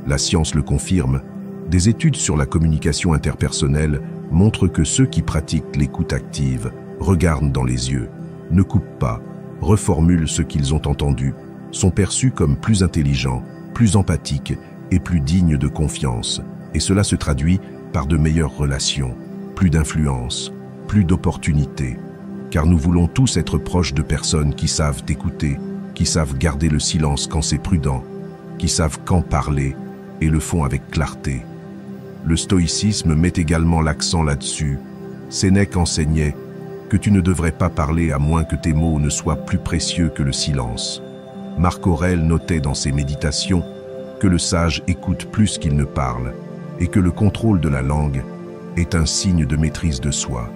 La science le confirme. Des études sur la communication interpersonnelle montrent que ceux qui pratiquent l'écoute active, regardent dans les yeux, ne coupent pas, reformulent ce qu'ils ont entendu, sont perçus comme plus intelligents, plus empathiques et plus dignes de confiance. Et cela se traduit par de meilleures relations, plus d'influence, plus d'opportunités. Car nous voulons tous être proches de personnes qui savent écouter, qui savent garder le silence quand c'est prudent, qui savent quand parler et le font avec clarté. Le stoïcisme met également l'accent là-dessus. Sénèque enseignait que tu ne devrais pas parler à moins que tes mots ne soient plus précieux que le silence. Marc Aurèle notait dans ses méditations que le sage écoute plus qu'il ne parle et que le contrôle de la langue est un signe de maîtrise de soi.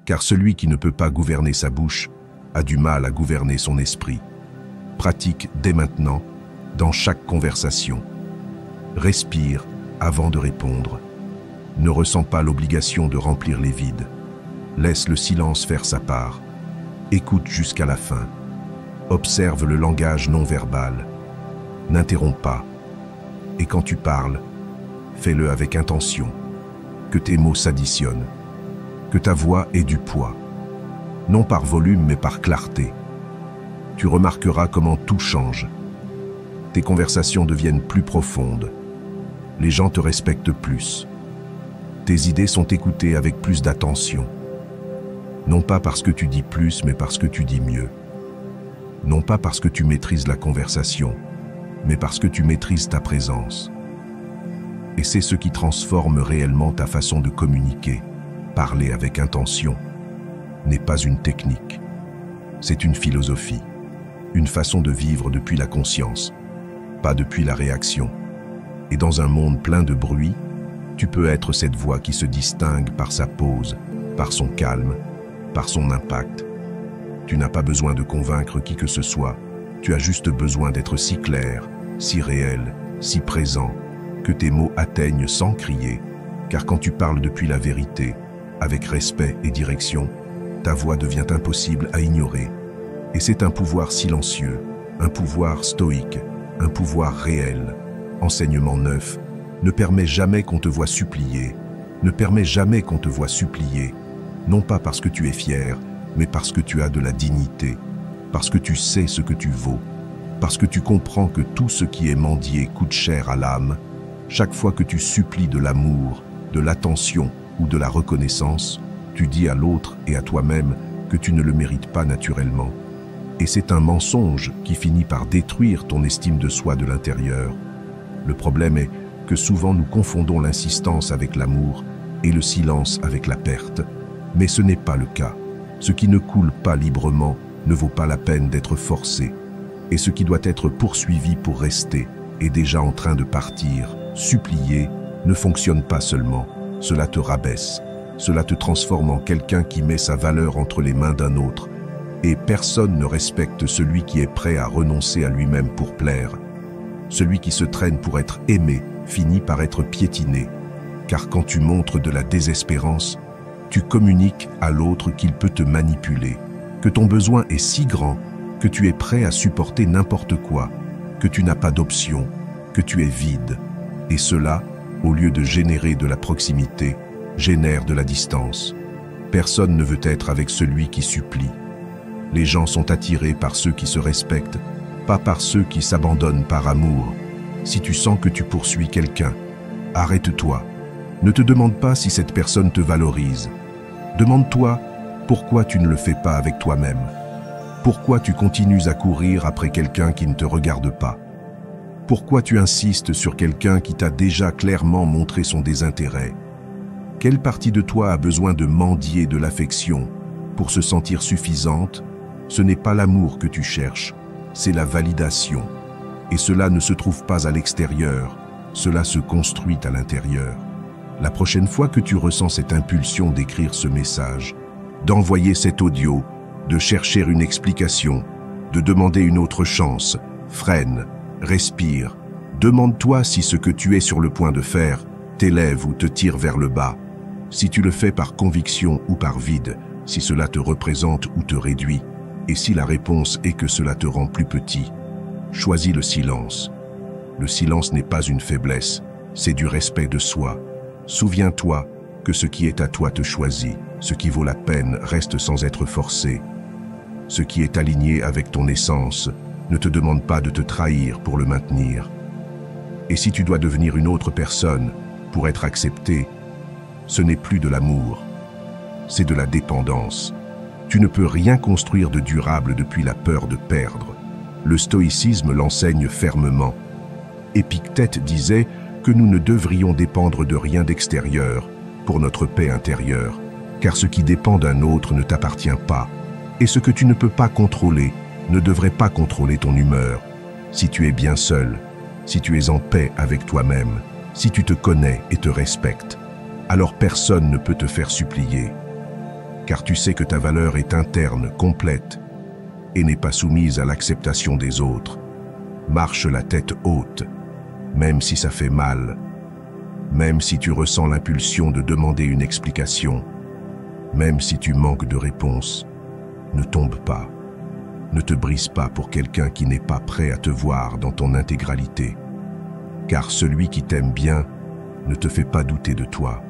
Car celui qui ne peut pas gouverner sa bouche a du mal à gouverner son esprit. Pratique dès maintenant, dans chaque conversation. Respire avant de répondre. Ne ressens pas l'obligation de remplir les vides. Laisse le silence faire sa part. Écoute jusqu'à la fin. Observe le langage non verbal. N'interromps pas. Et quand tu parles, fais-le avec intention. Que tes mots s'additionnent. Que ta voix ait du poids. Non par volume, mais par clarté. Tu remarqueras comment tout change. Tes conversations deviennent plus profondes. Les gens te respectent plus. Tes idées sont écoutées avec plus d'attention. Non pas parce que tu dis plus, mais parce que tu dis mieux. Non pas parce que tu maîtrises la conversation, mais parce que tu maîtrises ta présence. Et c'est ce qui transforme réellement ta façon de communiquer. Parler avec intention n'est pas une technique. C'est une philosophie, une façon de vivre depuis la conscience, pas depuis la réaction. Et dans un monde plein de bruit, tu peux être cette voix qui se distingue par sa pause, par son calme, par son impact. Tu n'as pas besoin de convaincre qui que ce soit, tu as juste besoin d'être si clair, si réel, si présent, que tes mots atteignent sans crier, car quand tu parles depuis la vérité, avec respect et direction, ta voix devient impossible à ignorer. Et c'est un pouvoir silencieux, un pouvoir stoïque, un pouvoir réel. Enseignement neuf, ne permet jamais qu'on te voie supplier, ne permet jamais qu'on te voie supplier, non pas parce que tu es fier, mais parce que tu as de la dignité, parce que tu sais ce que tu vaux, parce que tu comprends que tout ce qui est mendié coûte cher à l'âme. Chaque fois que tu supplies de l'amour, de l'attention ou de la reconnaissance, tu dis à l'autre et à toi-même que tu ne le mérites pas naturellement. Et c'est un mensonge qui finit par détruire ton estime de soi de l'intérieur. Le problème est que souvent nous confondons l'insistance avec l'amour et le silence avec la perte. Mais ce n'est pas le cas. Ce qui ne coule pas librement ne vaut pas la peine d'être forcé. Et ce qui doit être poursuivi pour rester est déjà en train de partir. Supplier ne fonctionne pas seulement. Cela te rabaisse. Cela te transforme en quelqu'un qui met sa valeur entre les mains d'un autre. Et personne ne respecte celui qui est prêt à renoncer à lui-même pour plaire. Celui qui se traîne pour être aimé finit par être piétiné. Car quand tu montres de la désespérance, tu communiques à l'autre qu'il peut te manipuler, que ton besoin est si grand que tu es prêt à supporter n'importe quoi, que tu n'as pas d'option, que tu es vide. Et cela, au lieu de générer de la proximité, génère de la distance. Personne ne veut être avec celui qui supplie. Les gens sont attirés par ceux qui se respectent, pas par ceux qui s'abandonnent par amour. Si tu sens que tu poursuis quelqu'un, arrête-toi. Ne te demande pas si cette personne te valorise. Demande-toi pourquoi tu ne le fais pas avec toi-même. Pourquoi tu continues à courir après quelqu'un qui ne te regarde pas? Pourquoi tu insistes sur quelqu'un qui t'a déjà clairement montré son désintérêt? Quelle partie de toi a besoin de mendier de l'affection pour se sentir suffisante? Ce n'est pas l'amour que tu cherches, c'est la validation. Et cela ne se trouve pas à l'extérieur, cela se construit à l'intérieur. La prochaine fois que tu ressens cette impulsion d'écrire ce message, d'envoyer cet audio, de chercher une explication, de demander une autre chance, freine, respire. Demande-toi si ce que tu es sur le point de faire t'élève ou te tire vers le bas. Si tu le fais par conviction ou par vide, si cela te représente ou te réduit, et si la réponse est que cela te rend plus petit, choisis le silence. Le silence n'est pas une faiblesse, c'est du respect de soi. Souviens-toi que ce qui est à toi te choisit, ce qui vaut la peine reste sans être forcé. Ce qui est aligné avec ton essence ne te demande pas de te trahir pour le maintenir. Et si tu dois devenir une autre personne pour être accepté, ce n'est plus de l'amour, c'est de la dépendance. Tu ne peux rien construire de durable depuis la peur de perdre. Le stoïcisme l'enseigne fermement. Épictète disait que nous ne devrions dépendre de rien d'extérieur pour notre paix intérieure, car ce qui dépend d'un autre ne t'appartient pas, et ce que tu ne peux pas contrôler ne devrait pas contrôler ton humeur. Si tu es bien seul, si tu es en paix avec toi-même, si tu te connais et te respectes, alors personne ne peut te faire supplier, car tu sais que ta valeur est interne, complète, et n'est pas soumise à l'acceptation des autres. Marche la tête haute, même si ça fait mal, même si tu ressens l'impulsion de demander une explication, même si tu manques de réponse. Ne tombe pas, ne te brise pas pour quelqu'un qui n'est pas prêt à te voir dans ton intégralité, car celui qui t'aime bien ne te fait pas douter de toi,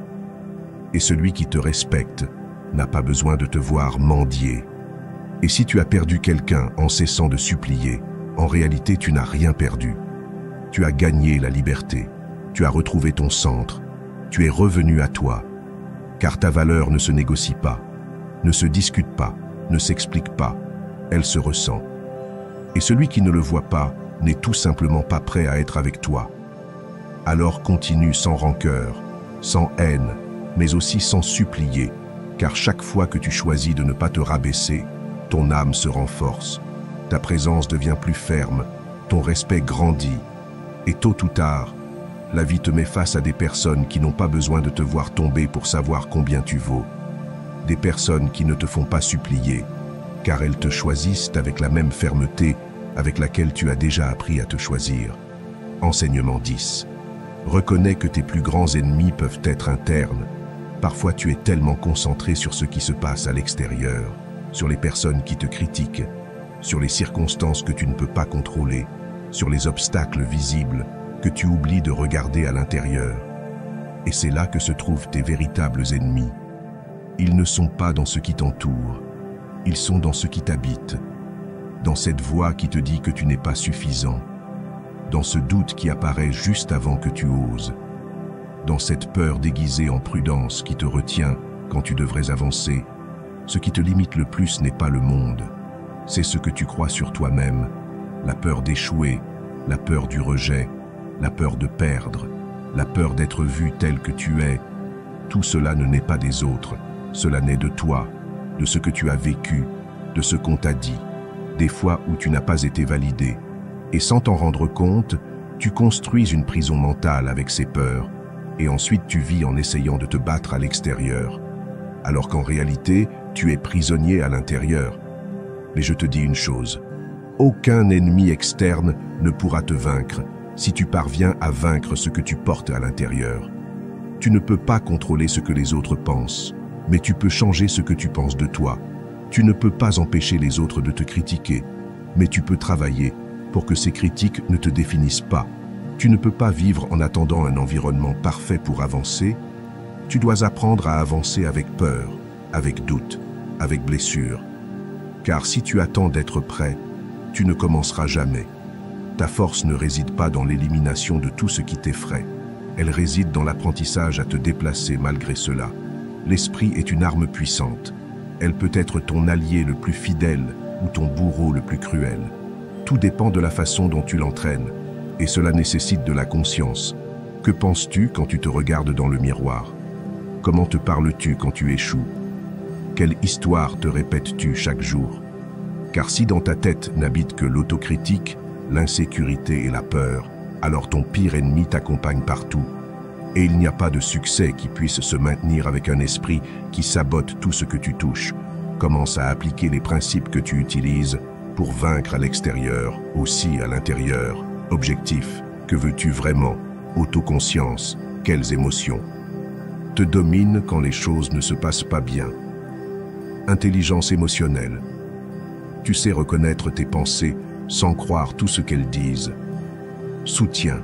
et celui qui te respecte n'a pas besoin de te voir mendier. Et si tu as perdu quelqu'un en cessant de supplier, en réalité tu n'as rien perdu. Tu as gagné la liberté, tu as retrouvé ton centre, tu es revenu à toi, car ta valeur ne se négocie pas, ne se discute pas, ne s'explique pas, elle se ressent. Et celui qui ne le voit pas n'est tout simplement pas prêt à être avec toi. Alors continue sans rancœur, sans haine, mais aussi sans supplier, car chaque fois que tu choisis de ne pas te rabaisser, ton âme se renforce, ta présence devient plus ferme, ton respect grandit, et tôt ou tard, la vie te met face à des personnes qui n'ont pas besoin de te voir tomber pour savoir combien tu vaux. Des personnes qui ne te font pas supplier, car elles te choisissent avec la même fermeté avec laquelle tu as déjà appris à te choisir. Enseignement 10. Reconnais que tes plus grands ennemis peuvent être internes. Parfois tu es tellement concentré sur ce qui se passe à l'extérieur, sur les personnes qui te critiquent, sur les circonstances que tu ne peux pas contrôler, sur les obstacles visibles, que tu oublies de regarder à l'intérieur. Et c'est là que se trouvent tes véritables ennemis. Ils ne sont pas dans ce qui t'entoure, ils sont dans ce qui t'habite, dans cette voix qui te dit que tu n'es pas suffisant, dans ce doute qui apparaît juste avant que tu oses, dans cette peur déguisée en prudence qui te retient quand tu devrais avancer. Ce qui te limite le plus n'est pas le monde, C'est ce que tu crois sur toi-même, la peur d'échouer, la peur du rejet, la peur de perdre, la peur d'être vu tel que tu es. Tout cela ne naît pas des autres, cela naît de toi, de ce que tu as vécu, de ce qu'on t'a dit, des fois où tu n'as pas été validé. Et sans t'en rendre compte, tu construis une prison mentale avec ces peurs, et ensuite tu vis en essayant de te battre à l'extérieur, alors qu'en réalité, tu es prisonnier à l'intérieur. Mais je te dis une chose, aucun ennemi externe ne pourra te vaincre si tu parviens à vaincre ce que tu portes à l'intérieur. Tu ne peux pas contrôler ce que les autres pensent, mais tu peux changer ce que tu penses de toi. Tu ne peux pas empêcher les autres de te critiquer, mais tu peux travailler pour que ces critiques ne te définissent pas. Tu ne peux pas vivre en attendant un environnement parfait pour avancer. Tu dois apprendre à avancer avec peur, avec doute, avec blessure. Car si tu attends d'être prêt, tu ne commenceras jamais. Ta force ne réside pas dans l'élimination de tout ce qui t'effraie. Elle réside dans l'apprentissage à te déplacer malgré cela. L'esprit est une arme puissante. Elle peut être ton allié le plus fidèle ou ton bourreau le plus cruel. Tout dépend de la façon dont tu l'entraînes, et cela nécessite de la conscience. Que penses-tu quand tu te regardes dans le miroir? Comment te parles-tu quand tu échoues? Quelle histoire te répètes-tu chaque jour? Car si dans ta tête n'habite que l'autocritique, l'insécurité et la peur, alors ton pire ennemi t'accompagne partout. Et il n'y a pas de succès qui puisse se maintenir avec un esprit qui sabote tout ce que tu touches. Commence à appliquer les principes que tu utilises pour vaincre à l'extérieur, aussi à l'intérieur. Objectif, que veux-tu vraiment? Autoconscience, quelles émotions? Te domine quand les choses ne se passent pas bien. Intelligence émotionnelle. Tu sais reconnaître tes pensées sans croire tout ce qu'elles disent. Soutien.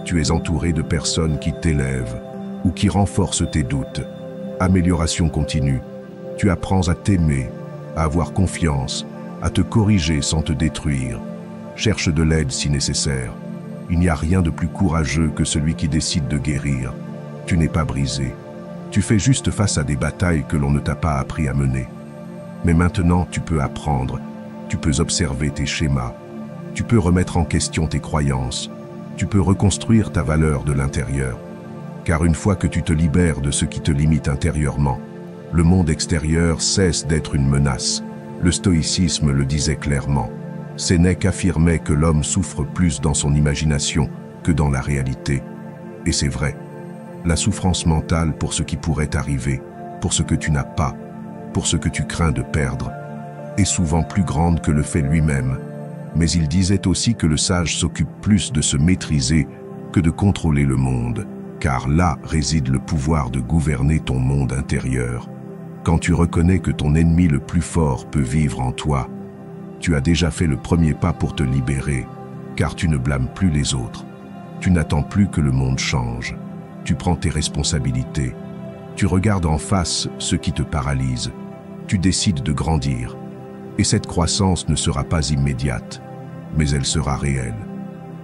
Tu es entouré de personnes qui t'élèvent ou qui renforcent tes doutes. Amélioration continue. Tu apprends à t'aimer, à avoir confiance, à te corriger sans te détruire. Cherche de l'aide si nécessaire. Il n'y a rien de plus courageux que celui qui décide de guérir. Tu n'es pas brisé. Tu fais juste face à des batailles que l'on ne t'a pas appris à mener. Mais maintenant, tu peux apprendre. Tu peux observer tes schémas. Tu peux remettre en question tes croyances. Tu peux reconstruire ta valeur de l'intérieur. Car une fois que tu te libères de ce qui te limite intérieurement, le monde extérieur cesse d'être une menace. Le stoïcisme le disait clairement. Sénèque affirmait que l'homme souffre plus dans son imagination que dans la réalité. Et c'est vrai. La souffrance mentale pour ce qui pourrait arriver, pour ce que tu n'as pas, pour ce que tu crains de perdre, est souvent plus grande que le fait lui-même. Mais il disait aussi que le sage s'occupe plus de se maîtriser que de contrôler le monde, car là réside le pouvoir de gouverner ton monde intérieur. Quand tu reconnais que ton ennemi le plus fort peut vivre en toi, tu as déjà fait le premier pas pour te libérer, car tu ne blâmes plus les autres. Tu n'attends plus que le monde change. Tu prends tes responsabilités. Tu regardes en face ce qui te paralyse. Tu décides de grandir. Et cette croissance ne sera pas immédiate, mais elle sera réelle.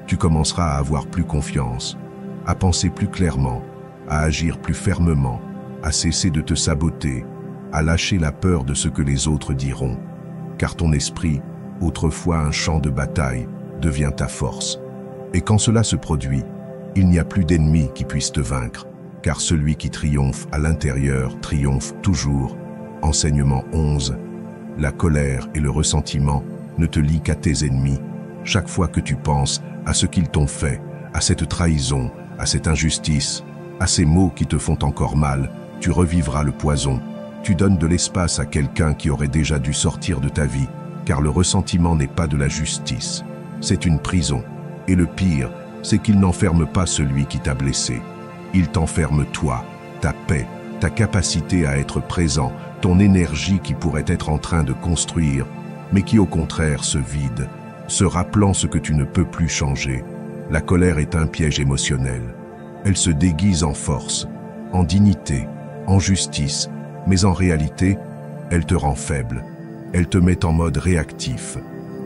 Tu commenceras à avoir plus confiance, à penser plus clairement, à agir plus fermement, à cesser de te saboter, à lâcher la peur de ce que les autres diront. Car ton esprit, autrefois un champ de bataille, devient ta force. Et quand cela se produit, il n'y a plus d'ennemi qui puisse te vaincre, car celui qui triomphe à l'intérieur triomphe toujours. Enseignement 11. La colère et le ressentiment ne te lient qu'à tes ennemis. Chaque fois que tu penses à ce qu'ils t'ont fait, à cette trahison, à cette injustice, à ces mots qui te font encore mal, tu revivras le poison. Tu donnes de l'espace à quelqu'un qui aurait déjà dû sortir de ta vie, car le ressentiment n'est pas de la justice. C'est une prison. Et le pire, c'est qu'il n'enferme pas celui qui t'a blessé. Il t'enferme toi, ta paix, ta capacité à être présent, ton énergie qui pourrait être en train de construire, mais qui au contraire se vide, se rappelant ce que tu ne peux plus changer. La colère est un piège émotionnel. Elle se déguise en force, en dignité, en justice, mais en réalité, elle te rend faible. Elle te met en mode réactif.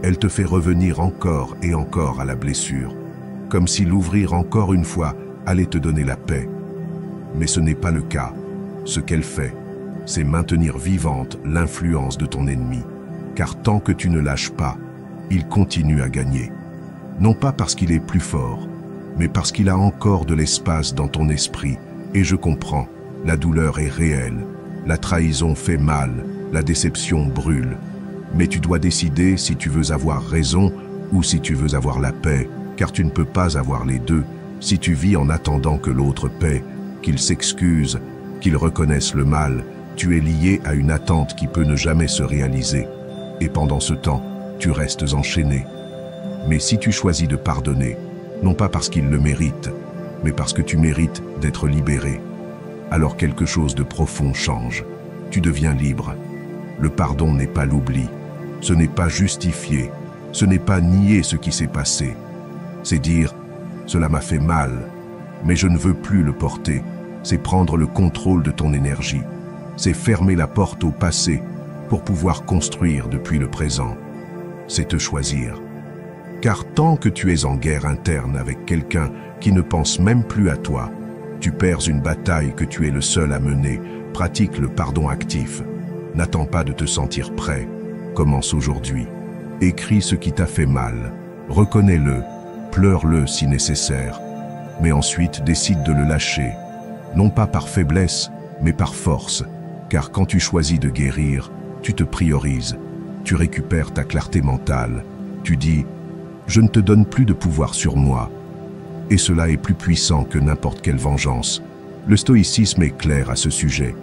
Elle te fait revenir encore et encore à la blessure, comme si l'ouvrir encore une fois allait te donner la paix. Mais ce n'est pas le cas. Ce qu'elle fait, c'est maintenir vivante l'influence de ton ennemi. car tant que tu ne lâches pas, il continue à gagner. Non pas parce qu'il est plus fort, mais parce qu'il a encore de l'espace dans ton esprit. Et je comprends, la douleur est réelle, la trahison fait mal, la déception brûle. Mais tu dois décider si tu veux avoir raison ou si tu veux avoir la paix, car tu ne peux pas avoir les deux si tu vis en attendant que l'autre paie, qu'il s'excuse, qu'il reconnaisse le mal. Tu es lié à une attente qui peut ne jamais se réaliser. Et pendant ce temps, tu restes enchaîné. Mais si tu choisis de pardonner, non pas parce qu'il le mérite, mais parce que tu mérites d'être libéré, alors quelque chose de profond change. Tu deviens libre. Le pardon n'est pas l'oubli. Ce n'est pas justifier. Ce n'est pas nier ce qui s'est passé. C'est dire « cela m'a fait mal, mais je ne veux plus le porter ». C'est prendre le contrôle de ton énergie. C'est fermer la porte au passé pour pouvoir construire depuis le présent. C'est te choisir. Car tant que tu es en guerre interne avec quelqu'un qui ne pense même plus à toi, tu perds une bataille que tu es le seul à mener. Pratique le pardon actif. N'attends pas de te sentir prêt. Commence aujourd'hui. Écris ce qui t'a fait mal. Reconnais-le. Pleure-le si nécessaire. Mais ensuite décide de le lâcher. Non pas par faiblesse, mais par force. Car quand tu choisis de guérir, tu te priorises. Tu récupères ta clarté mentale. Tu dis « Je ne te donne plus de pouvoir sur moi ». Et cela est plus puissant que n'importe quelle vengeance. Le stoïcisme est clair à ce sujet.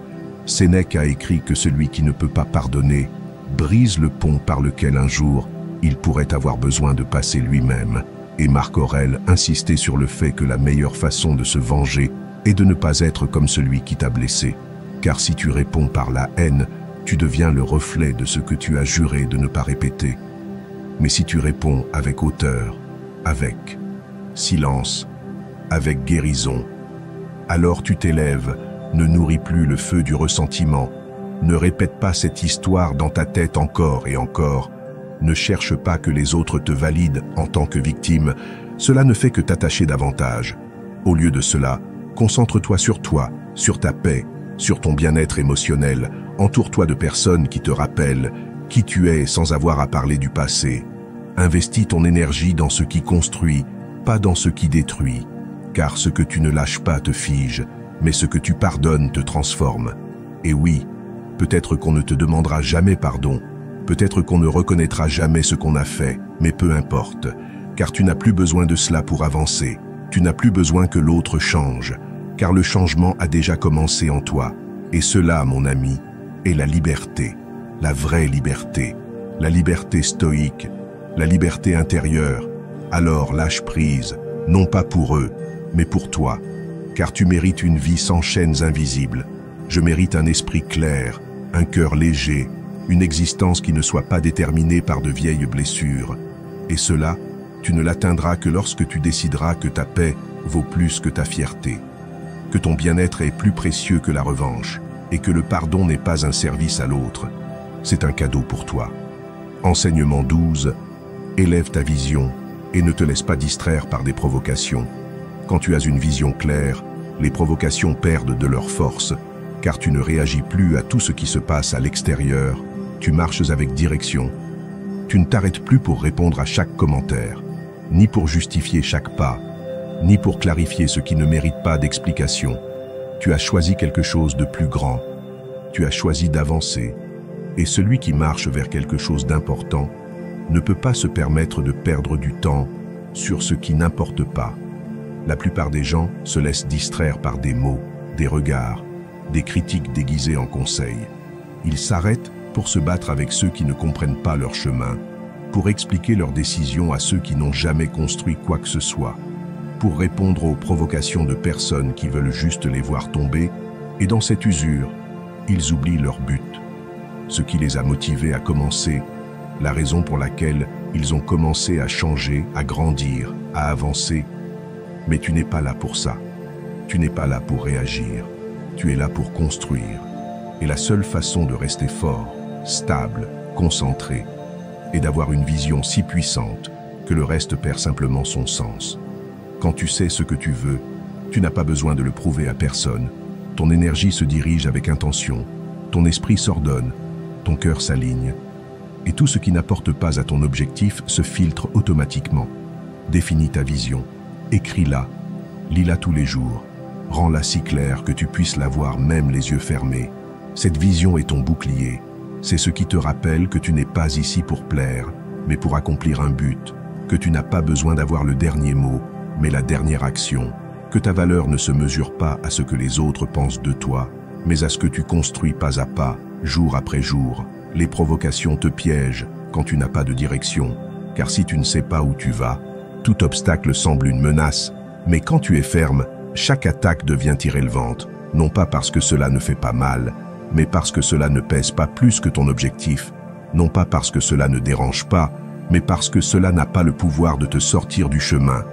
Sénèque a écrit que celui qui ne peut pas pardonner brise le pont par lequel un jour il pourrait avoir besoin de passer lui-même. Et Marc Aurèle insistait sur le fait que la meilleure façon de se venger est de ne pas être comme celui qui t'a blessé. Car si tu réponds par la haine, tu deviens le reflet de ce que tu as juré de ne pas répéter. Mais si tu réponds avec hauteur, avec silence, avec guérison, alors tu t'élèves, ne nourris plus le feu du ressentiment, ne répète pas cette histoire dans ta tête encore et encore, ne cherche pas que les autres te valident en tant que victime, cela ne fait que t'attacher davantage. Au lieu de cela, concentre-toi sur toi, sur ta paix, sur ton bien-être émotionnel, entoure-toi de personnes qui te rappellent qui tu es sans avoir à parler du passé. Investis ton énergie dans ce qui construit, pas dans ce qui détruit, car ce que tu ne lâches pas te fige, mais ce que tu pardonnes te transforme. Et oui, peut-être qu'on ne te demandera jamais pardon, peut-être qu'on ne reconnaîtra jamais ce qu'on a fait, mais peu importe, car tu n'as plus besoin de cela pour avancer, tu n'as plus besoin que l'autre change, car le changement a déjà commencé en toi. Et cela, mon ami, est la liberté, la vraie liberté, la liberté stoïque, la liberté intérieure. Alors lâche prise, non pas pour eux, mais pour toi, car tu mérites une vie sans chaînes invisibles. Je mérite un esprit clair, un cœur léger, une existence qui ne soit pas déterminée par de vieilles blessures. Et cela, tu ne l'atteindras que lorsque tu décideras que ta paix vaut plus que ta fierté, que ton bien-être est plus précieux que la revanche, et que le pardon n'est pas un service à l'autre, c'est un cadeau pour toi. Enseignement 12, élève ta vision et ne te laisse pas distraire par des provocations. Quand tu as une vision claire, les provocations perdent de leur force, car tu ne réagis plus à tout ce qui se passe à l'extérieur, tu marches avec direction. Tu ne t'arrêtes plus pour répondre à chaque commentaire, ni pour justifier chaque pas, ni pour clarifier ce qui ne mérite pas d'explication. Tu as choisi quelque chose de plus grand, tu as choisi d'avancer, et celui qui marche vers quelque chose d'important ne peut pas se permettre de perdre du temps sur ce qui n'importe pas. La plupart des gens se laissent distraire par des mots, des regards, des critiques déguisées en conseils. Ils s'arrêtent pour se battre avec ceux qui ne comprennent pas leur chemin, pour expliquer leurs décisions à ceux qui n'ont jamais construit quoi que ce soit, pour répondre aux provocations de personnes qui veulent juste les voir tomber, et dans cette usure, ils oublient leur but, ce qui les a motivés à commencer, la raison pour laquelle ils ont commencé à changer, à grandir, à avancer. Mais tu n'es pas là pour ça. Tu n'es pas là pour réagir. Tu es là pour construire. Et la seule façon de rester fort, stable, concentré, est d'avoir une vision si puissante que le reste perd simplement son sens. Quand tu sais ce que tu veux, tu n'as pas besoin de le prouver à personne. Ton énergie se dirige avec intention, ton esprit s'ordonne, ton cœur s'aligne. Et tout ce qui n'apporte pas à ton objectif se filtre automatiquement. Définis ta vision, écris-la, lis-la tous les jours, rends-la si claire que tu puisses la voir même les yeux fermés. Cette vision est ton bouclier. C'est ce qui te rappelle que tu n'es pas ici pour plaire, mais pour accomplir un but, que tu n'as pas besoin d'avoir le dernier mot, mais la dernière action, que ta valeur ne se mesure pas à ce que les autres pensent de toi, mais à ce que tu construis pas à pas, jour après jour. Les provocations te piègent quand tu n'as pas de direction, car si tu ne sais pas où tu vas, tout obstacle semble une menace, mais quand tu es ferme, chaque attaque devient irrélevante, non pas parce que cela ne fait pas mal, mais parce que cela ne pèse pas plus que ton objectif, non pas parce que cela ne dérange pas, mais parce que cela n'a pas le pouvoir de te sortir du chemin.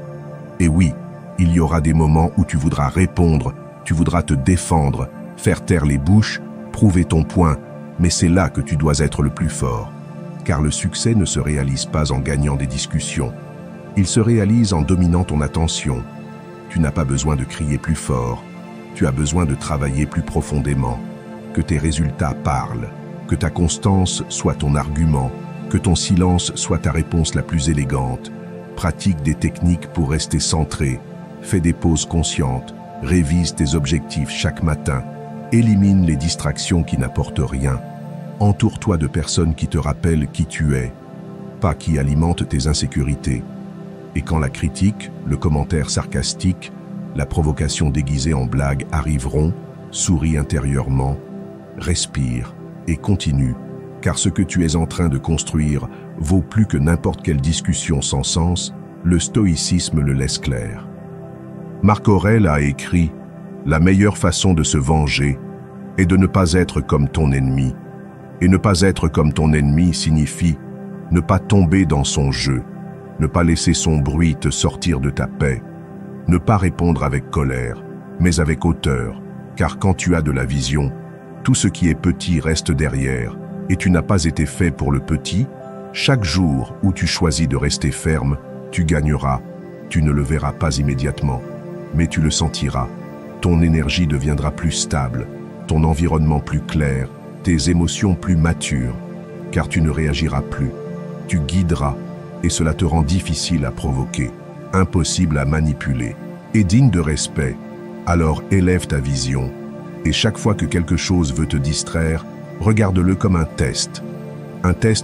Et oui, il y aura des moments où tu voudras répondre, tu voudras te défendre, faire taire les bouches, prouver ton point, mais c'est là que tu dois être le plus fort. Car le succès ne se réalise pas en gagnant des discussions. Il se réalise en dominant ton attention. Tu n'as pas besoin de crier plus fort, tu as besoin de travailler plus profondément. Que tes résultats parlent, que ta constance soit ton argument, que ton silence soit ta réponse la plus élégante. Pratique des techniques pour rester centré, fais des pauses conscientes, révise tes objectifs chaque matin, élimine les distractions qui n'apportent rien. Entoure-toi de personnes qui te rappellent qui tu es, pas qui alimentent tes insécurités. Et quand la critique, le commentaire sarcastique, la provocation déguisée en blague arriveront, souris intérieurement, respire et continue, car ce que tu es en train de construire vaut plus que n'importe quelle discussion sans sens, le stoïcisme le laisse clair. Marc Aurèle a écrit « La meilleure façon de se venger est de ne pas être comme ton ennemi. Et ne pas être comme ton ennemi signifie ne pas tomber dans son jeu, ne pas laisser son bruit te sortir de ta paix, ne pas répondre avec colère, mais avec hauteur, car quand tu as de la vision, tout ce qui est petit reste derrière, et tu n'as pas été fait pour le petit. Chaque jour où tu choisis de rester ferme, tu gagneras. Tu ne le verras pas immédiatement, mais tu le sentiras. Ton énergie deviendra plus stable, ton environnement plus clair, tes émotions plus matures, car tu ne réagiras plus. Tu guideras, et cela te rend difficile à provoquer, impossible à manipuler, et digne de respect. Alors élève ta vision, et chaque fois que quelque chose veut te distraire, regarde-le comme un test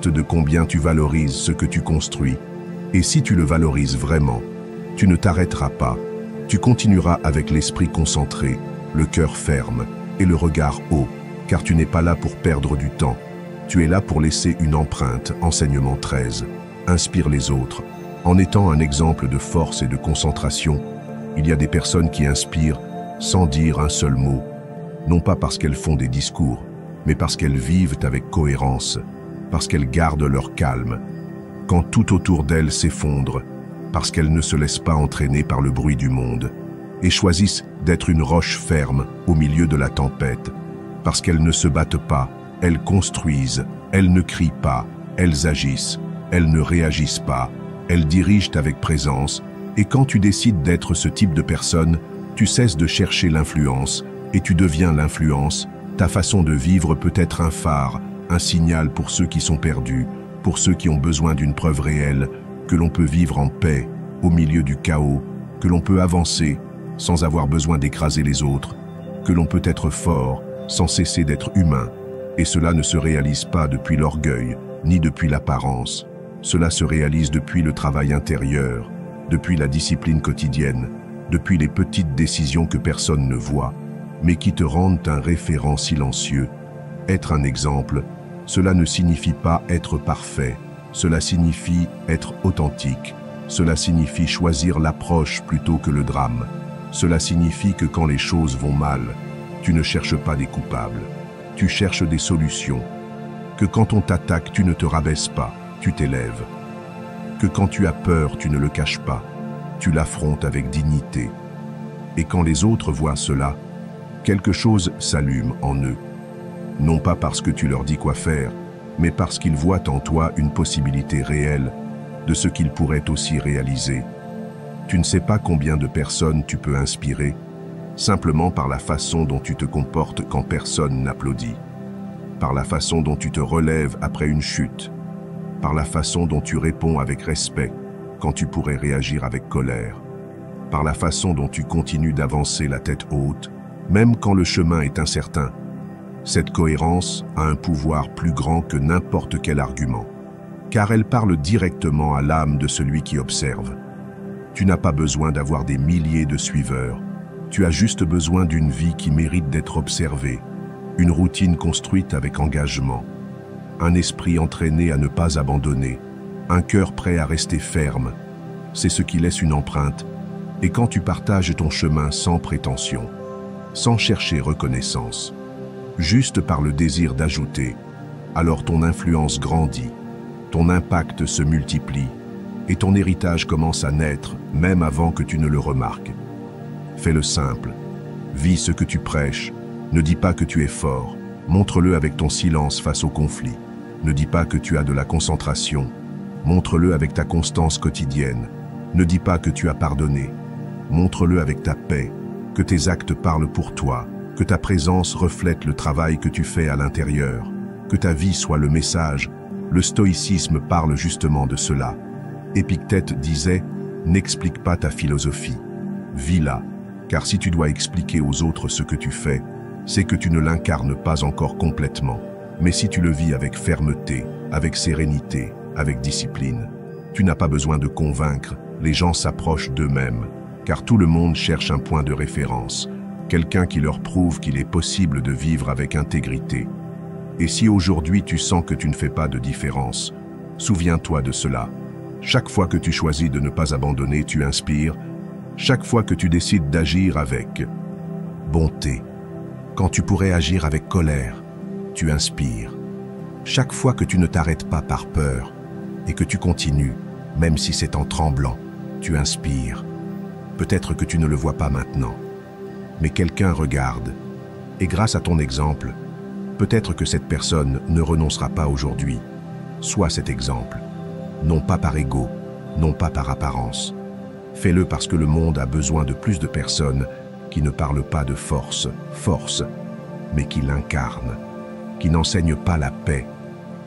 de combien tu valorises ce que tu construis. Et si tu le valorises vraiment, tu ne t'arrêteras pas. Tu continueras avec l'esprit concentré, le cœur ferme et le regard haut, car tu n'es pas là pour perdre du temps. Tu es là pour laisser une empreinte. Enseignement 13. Inspire les autres. En étant un exemple de force et de concentration, il y a des personnes qui inspirent sans dire un seul mot, non pas parce qu'elles font des discours, mais parce qu'elles vivent avec cohérence, parce qu'elles gardent leur calme, quand tout autour d'elles s'effondre, parce qu'elles ne se laissent pas entraîner par le bruit du monde, et choisissent d'être une roche ferme au milieu de la tempête, parce qu'elles ne se battent pas, elles construisent, elles ne crient pas, elles agissent, elles ne réagissent pas, elles dirigent avec présence, et quand tu décides d'être ce type de personne, tu cesses de chercher l'influence, et tu deviens l'influence. Ta façon de vivre peut être un phare, un signal pour ceux qui sont perdus, pour ceux qui ont besoin d'une preuve réelle, que l'on peut vivre en paix, au milieu du chaos, que l'on peut avancer sans avoir besoin d'écraser les autres, que l'on peut être fort sans cesser d'être humain. Et cela ne se réalise pas depuis l'orgueil, ni depuis l'apparence. Cela se réalise depuis le travail intérieur, depuis la discipline quotidienne, depuis les petites décisions que personne ne voit, mais qui te rendent un référent silencieux. Être un exemple, cela ne signifie pas être parfait, cela signifie être authentique, cela signifie choisir l'approche plutôt que le drame, cela signifie que quand les choses vont mal, tu ne cherches pas des coupables, tu cherches des solutions, que quand on t'attaque, tu ne te rabaisses pas, tu t'élèves, que quand tu as peur, tu ne le caches pas, tu l'affrontes avec dignité. Et quand les autres voient cela, quelque chose s'allume en eux. Non pas parce que tu leur dis quoi faire, mais parce qu'ils voient en toi une possibilité réelle de ce qu'ils pourraient aussi réaliser. Tu ne sais pas combien de personnes tu peux inspirer, simplement par la façon dont tu te comportes quand personne n'applaudit, par la façon dont tu te relèves après une chute, par la façon dont tu réponds avec respect quand tu pourrais réagir avec colère, par la façon dont tu continues d'avancer la tête haute, même quand le chemin est incertain. Cette cohérence a un pouvoir plus grand que n'importe quel argument, car elle parle directement à l'âme de celui qui observe. Tu n'as pas besoin d'avoir des milliers de suiveurs, tu as juste besoin d'une vie qui mérite d'être observée, une routine construite avec engagement, un esprit entraîné à ne pas abandonner, un cœur prêt à rester ferme. C'est ce qui laisse une empreinte. Et quand tu partages ton chemin sans prétention, sans chercher reconnaissance, juste par le désir d'ajouter, alors ton influence grandit, ton impact se multiplie et ton héritage commence à naître même avant que tu ne le remarques. Fais-le simple, vis ce que tu prêches, ne dis pas que tu es fort, montre-le avec ton silence face au conflit. Ne dis pas que tu as de la concentration, montre-le avec ta constance quotidienne. Ne dis pas que tu as pardonné, montre-le avec ta paix, que tes actes parlent pour toi, que ta présence reflète le travail que tu fais à l'intérieur, que ta vie soit le message. Le stoïcisme parle justement de cela. Épictète disait « N'explique pas ta philosophie, vis-la, car si tu dois expliquer aux autres ce que tu fais, c'est que tu ne l'incarnes pas encore complètement. Mais si tu le vis avec fermeté, avec sérénité, avec discipline, tu n'as pas besoin de convaincre, les gens s'approchent d'eux-mêmes, car tout le monde cherche un point de référence, quelqu'un qui leur prouve qu'il est possible de vivre avec intégrité. Et si aujourd'hui tu sens que tu ne fais pas de différence, souviens-toi de cela. Chaque fois que tu choisis de ne pas abandonner, tu inspires. Chaque fois que tu décides d'agir avec bonté, quand tu pourrais agir avec colère, tu inspires. Chaque fois que tu ne t'arrêtes pas par peur et que tu continues, même si c'est en tremblant, tu inspires. Peut-être que tu ne le vois pas maintenant, mais quelqu'un regarde. Et grâce à ton exemple, peut-être que cette personne ne renoncera pas aujourd'hui. Sois cet exemple, non pas par ego, non pas par apparence. Fais-le parce que le monde a besoin de plus de personnes qui ne parlent pas de force, mais qui l'incarnent, qui n'enseignent pas la paix,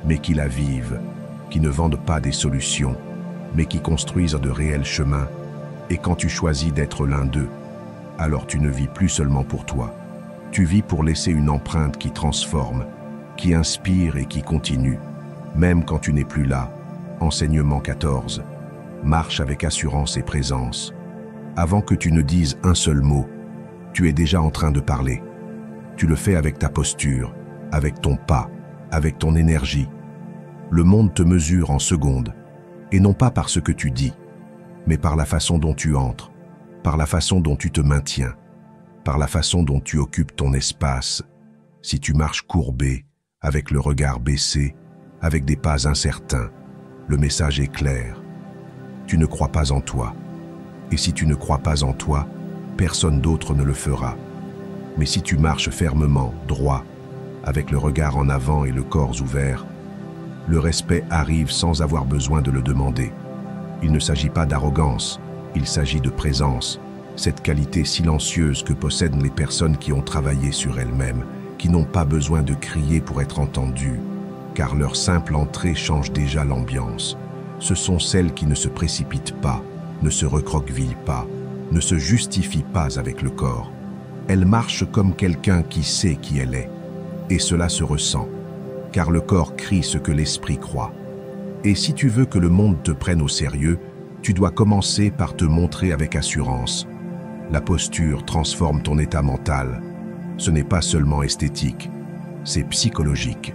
mais qui la vivent, qui ne vendent pas des solutions, mais qui construisent de réels chemins. Et quand tu choisis d'être l'un d'eux, alors tu ne vis plus seulement pour toi. Tu vis pour laisser une empreinte qui transforme, qui inspire et qui continue, même quand tu n'es plus là. Enseignement 14. Marche avec assurance et présence. Avant que tu ne dises un seul mot, tu es déjà en train de parler. Tu le fais avec ta posture, avec ton pas, avec ton énergie. Le monde te mesure en secondes, et non pas par ce que tu dis, mais par la façon dont tu entres, par la façon dont tu te maintiens, par la façon dont tu occupes ton espace. Si tu marches courbé, avec le regard baissé, avec des pas incertains, le message est clair. Tu ne crois pas en toi. Et si tu ne crois pas en toi, personne d'autre ne le fera. Mais si tu marches fermement, droit, avec le regard en avant et le corps ouvert, le respect arrive sans avoir besoin de le demander. Il ne s'agit pas d'arrogance, il s'agit de présence, cette qualité silencieuse que possèdent les personnes qui ont travaillé sur elles-mêmes, qui n'ont pas besoin de crier pour être entendues, car leur simple entrée change déjà l'ambiance. Ce sont celles qui ne se précipitent pas, ne se recroquevillent pas, ne se justifient pas avec le corps. Elles marchent comme quelqu'un qui sait qui elle est. Et cela se ressent, car le corps crie ce que l'esprit croit. Et si tu veux que le monde te prenne au sérieux, tu dois commencer par te montrer avec assurance. La posture transforme ton état mental. Ce n'est pas seulement esthétique, c'est psychologique.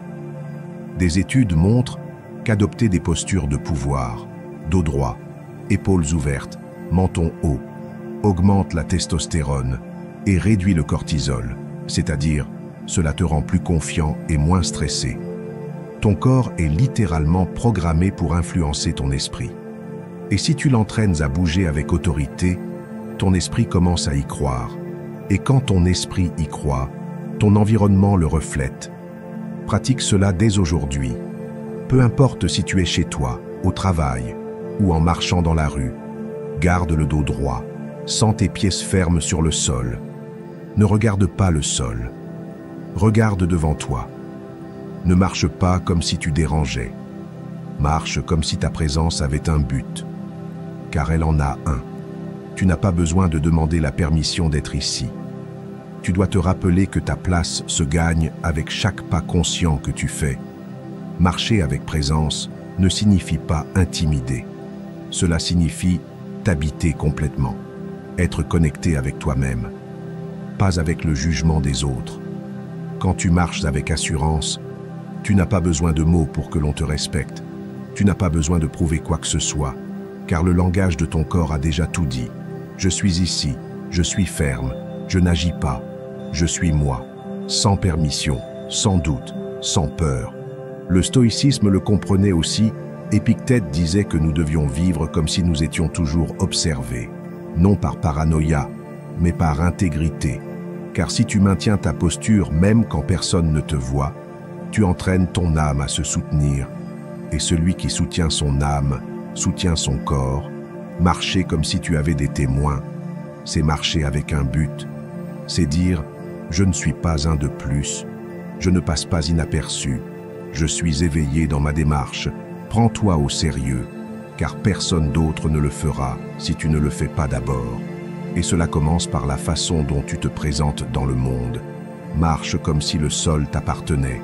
Des études montrent qu'adopter des postures de pouvoir, dos droit, épaules ouvertes, menton haut, augmente la testostérone et réduit le cortisol, c'est-à-dire cela te rend plus confiant et moins stressé. Ton corps est littéralement programmé pour influencer ton esprit. Et si tu l'entraînes à bouger avec autorité, ton esprit commence à y croire. Et quand ton esprit y croit, ton environnement le reflète. Pratique cela dès aujourd'hui. Peu importe si tu es chez toi, au travail ou en marchant dans la rue. Garde le dos droit, sens tes pieds fermes sur le sol. Ne regarde pas le sol. Regarde devant toi. Ne marche pas comme si tu dérangeais. Marche comme si ta présence avait un but, car elle en a un. Tu n'as pas besoin de demander la permission d'être ici. Tu dois te rappeler que ta place se gagne avec chaque pas conscient que tu fais. Marcher avec présence ne signifie pas intimider. Cela signifie t'habiter complètement, être connecté avec toi-même, pas avec le jugement des autres. Quand tu marches avec assurance, tu n'as pas besoin de mots pour que l'on te respecte. Tu n'as pas besoin de prouver quoi que ce soit, car le langage de ton corps a déjà tout dit. Je suis ici, je suis ferme, je n'agis pas, je suis moi, sans permission, sans doute, sans peur. Le stoïcisme le comprenait aussi. Épictète disait que nous devions vivre comme si nous étions toujours observés, non par paranoïa, mais par intégrité. Car si tu maintiens ta posture même quand personne ne te voit, tu entraînes ton âme à se soutenir. Et celui qui soutient son âme, soutient son corps. Marcher comme si tu avais des témoins, c'est marcher avec un but. C'est dire « je ne suis pas un de plus, je ne passe pas inaperçu, je suis éveillé dans ma démarche, prends-toi au sérieux, car personne d'autre ne le fera si tu ne le fais pas d'abord. » Et cela commence par la façon dont tu te présentes dans le monde. Marche comme si le sol t'appartenait,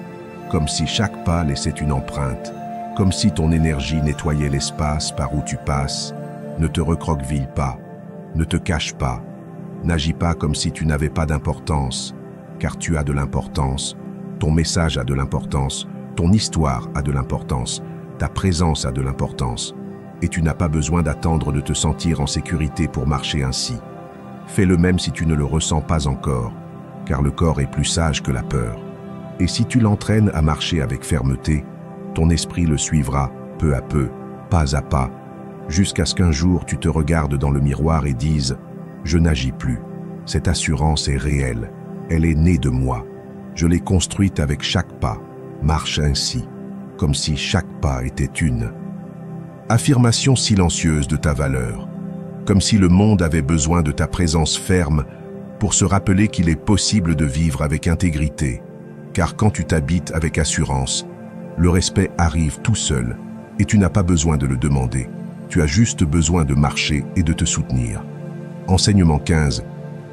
comme si chaque pas laissait une empreinte, comme si ton énergie nettoyait l'espace par où tu passes. Ne te recroqueville pas, ne te cache pas, n'agis pas comme si tu n'avais pas d'importance, car tu as de l'importance, ton message a de l'importance, ton histoire a de l'importance, ta présence a de l'importance, et tu n'as pas besoin d'attendre de te sentir en sécurité pour marcher ainsi. Fais-le même si tu ne le ressens pas encore, car le corps est plus sage que la peur. Et si tu l'entraînes à marcher avec fermeté, ton esprit le suivra peu à peu, pas à pas, jusqu'à ce qu'un jour tu te regardes dans le miroir et dises « Je n'agis plus. Cette assurance est réelle. Elle est née de moi. Je l'ai construite avec chaque pas. Marche ainsi, comme si chaque pas était une. » Affirmation silencieuse de ta valeur, comme si le monde avait besoin de ta présence ferme pour se rappeler qu'il est possible de vivre avec intégrité. Car quand tu t'habites avec assurance, le respect arrive tout seul et tu n'as pas besoin de le demander. Tu as juste besoin de marcher et de te soutenir. Enseignement 15.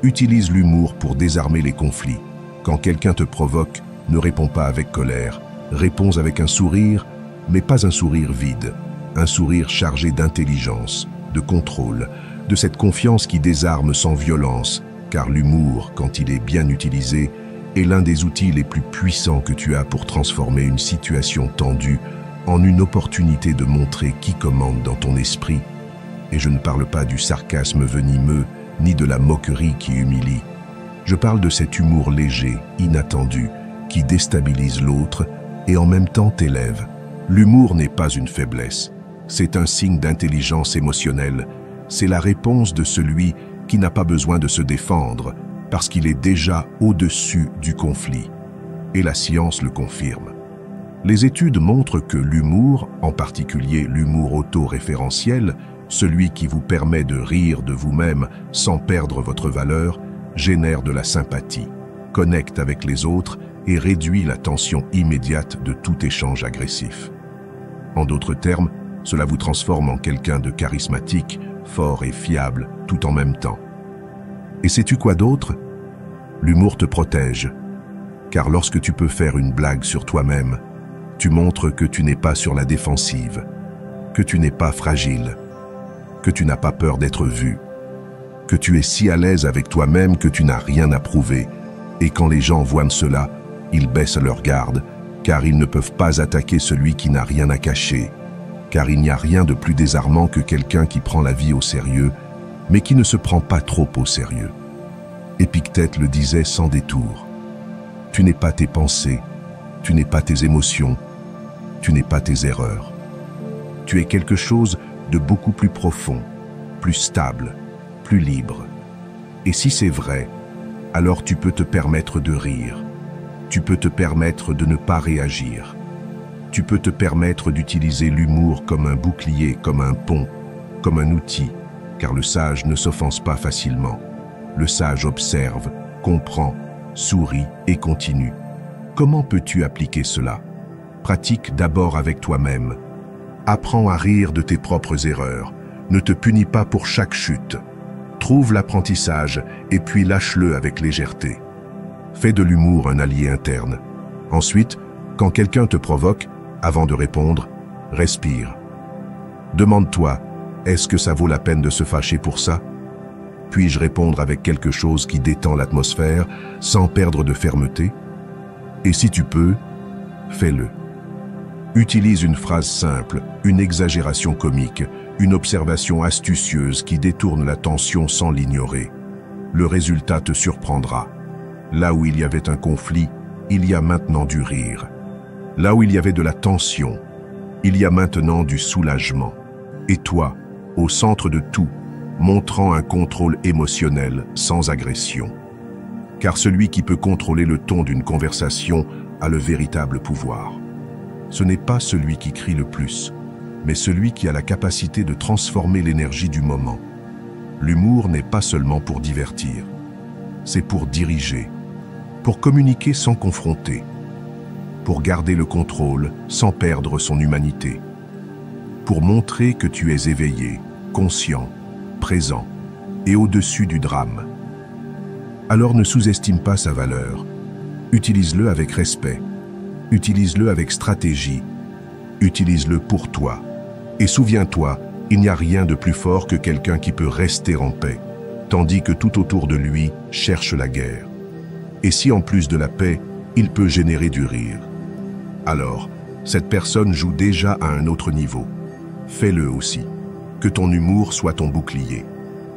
Utilise l'humour pour désarmer les conflits. Quand quelqu'un te provoque, ne réponds pas avec colère. Réponds avec un sourire, mais pas un sourire vide. Un sourire chargé d'intelligence, de contrôle, de cette confiance qui désarme sans violence, car l'humour, quand il est bien utilisé, est l'un des outils les plus puissants que tu as pour transformer une situation tendue en une opportunité de montrer qui commande dans ton esprit. Et je ne parle pas du sarcasme venimeux, ni de la moquerie qui humilie. Je parle de cet humour léger, inattendu, qui déstabilise l'autre et en même temps t'élève. L'humour n'est pas une faiblesse, c'est un signe d'intelligence émotionnelle. C'est la réponse de celui qui n'a pas besoin de se défendre, parce qu'il est déjà au-dessus du conflit. Et la science le confirme. Les études montrent que l'humour, en particulier l'humour auto-référentiel, celui qui vous permet de rire de vous-même sans perdre votre valeur, génère de la sympathie, connecte avec les autres et réduit la tension immédiate de tout échange agressif. En d'autres termes, cela vous transforme en quelqu'un de charismatique, fort et fiable, tout en même temps. Et sais-tu quoi d'autre? L'humour te protège, car lorsque tu peux faire une blague sur toi-même, tu montres que tu n'es pas sur la défensive, que tu n'es pas fragile, que tu n'as pas peur d'être vu, que tu es si à l'aise avec toi-même que tu n'as rien à prouver. Et quand les gens voient cela, ils baissent leur garde, car ils ne peuvent pas attaquer celui qui n'a rien à cacher, car il n'y a rien de plus désarmant que quelqu'un qui prend la vie au sérieux, mais qui ne se prend pas trop au sérieux. Épictète le disait sans détour. Tu n'es pas tes pensées, tu n'es pas tes émotions, tu n'es pas tes erreurs. Tu es quelque chose de beaucoup plus profond, plus stable, plus libre. Et si c'est vrai, alors tu peux te permettre de rire. Tu peux te permettre de ne pas réagir. Tu peux te permettre d'utiliser l'humour comme un bouclier, comme un pont, comme un outil, car le sage ne s'offense pas facilement. Le sage observe, comprend, sourit et continue. Comment peux-tu appliquer cela? Pratique d'abord avec toi-même. Apprends à rire de tes propres erreurs. Ne te punis pas pour chaque chute. Trouve l'apprentissage et puis lâche-le avec légèreté. Fais de l'humour un allié interne. Ensuite, quand quelqu'un te provoque, avant de répondre, respire. Demande-toi, est-ce que ça vaut la peine de se fâcher pour ça? Puis-je répondre avec quelque chose qui détend l'atmosphère sans perdre de fermeté? Et si tu peux, fais-le. Utilise une phrase simple, une exagération comique, une observation astucieuse qui détourne l'attention sans l'ignorer. Le résultat te surprendra. Là où il y avait un conflit, il y a maintenant du rire. Là où il y avait de la tension, il y a maintenant du soulagement. Et toi, au centre de tout, montrant un contrôle émotionnel sans agression. Car celui qui peut contrôler le ton d'une conversation a le véritable pouvoir. Ce n'est pas celui qui crie le plus, mais celui qui a la capacité de transformer l'énergie du moment. L'humour n'est pas seulement pour divertir, c'est pour diriger, pour communiquer sans confronter, pour garder le contrôle sans perdre son humanité, pour montrer que tu es éveillé, conscient, présent et au-dessus du drame. Alors ne sous-estime pas sa valeur. Utilise-le avec respect. Utilise-le avec stratégie. Utilise-le pour toi. Et souviens-toi, il n'y a rien de plus fort que quelqu'un qui peut rester en paix, tandis que tout autour de lui cherche la guerre. Et si en plus de la paix, il peut générer du rire, alors cette personne joue déjà à un autre niveau. Fais-le aussi. Que ton humour soit ton bouclier.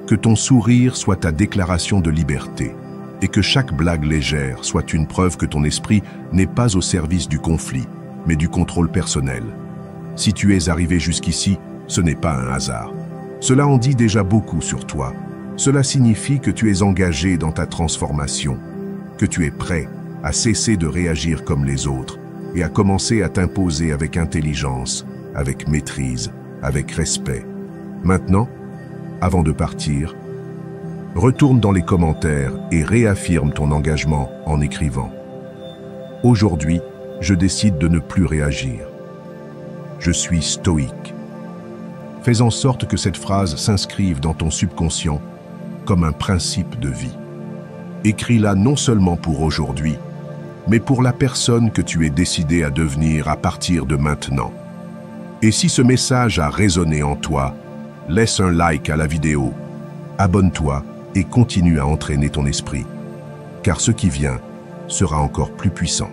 Que ton sourire soit ta déclaration de liberté. Et que chaque blague légère soit une preuve que ton esprit n'est pas au service du conflit, mais du contrôle personnel. Si tu es arrivé jusqu'ici, ce n'est pas un hasard. Cela en dit déjà beaucoup sur toi. Cela signifie que tu es engagé dans ta transformation, que tu es prêt à cesser de réagir comme les autres et à commencer à t'imposer avec intelligence, avec maîtrise, avec respect. Maintenant, avant de partir, retourne dans les commentaires et réaffirme ton engagement en écrivant « Aujourd'hui, je décide de ne plus réagir. Je suis stoïque. » Fais en sorte que cette phrase s'inscrive dans ton subconscient comme un principe de vie. Écris-la non seulement pour aujourd'hui, mais pour la personne que tu es décidé à devenir à partir de maintenant. Et si ce message a résonné en toi, laisse un like à la vidéo, abonne-toi et continue à entraîner ton esprit, car ce qui vient sera encore plus puissant.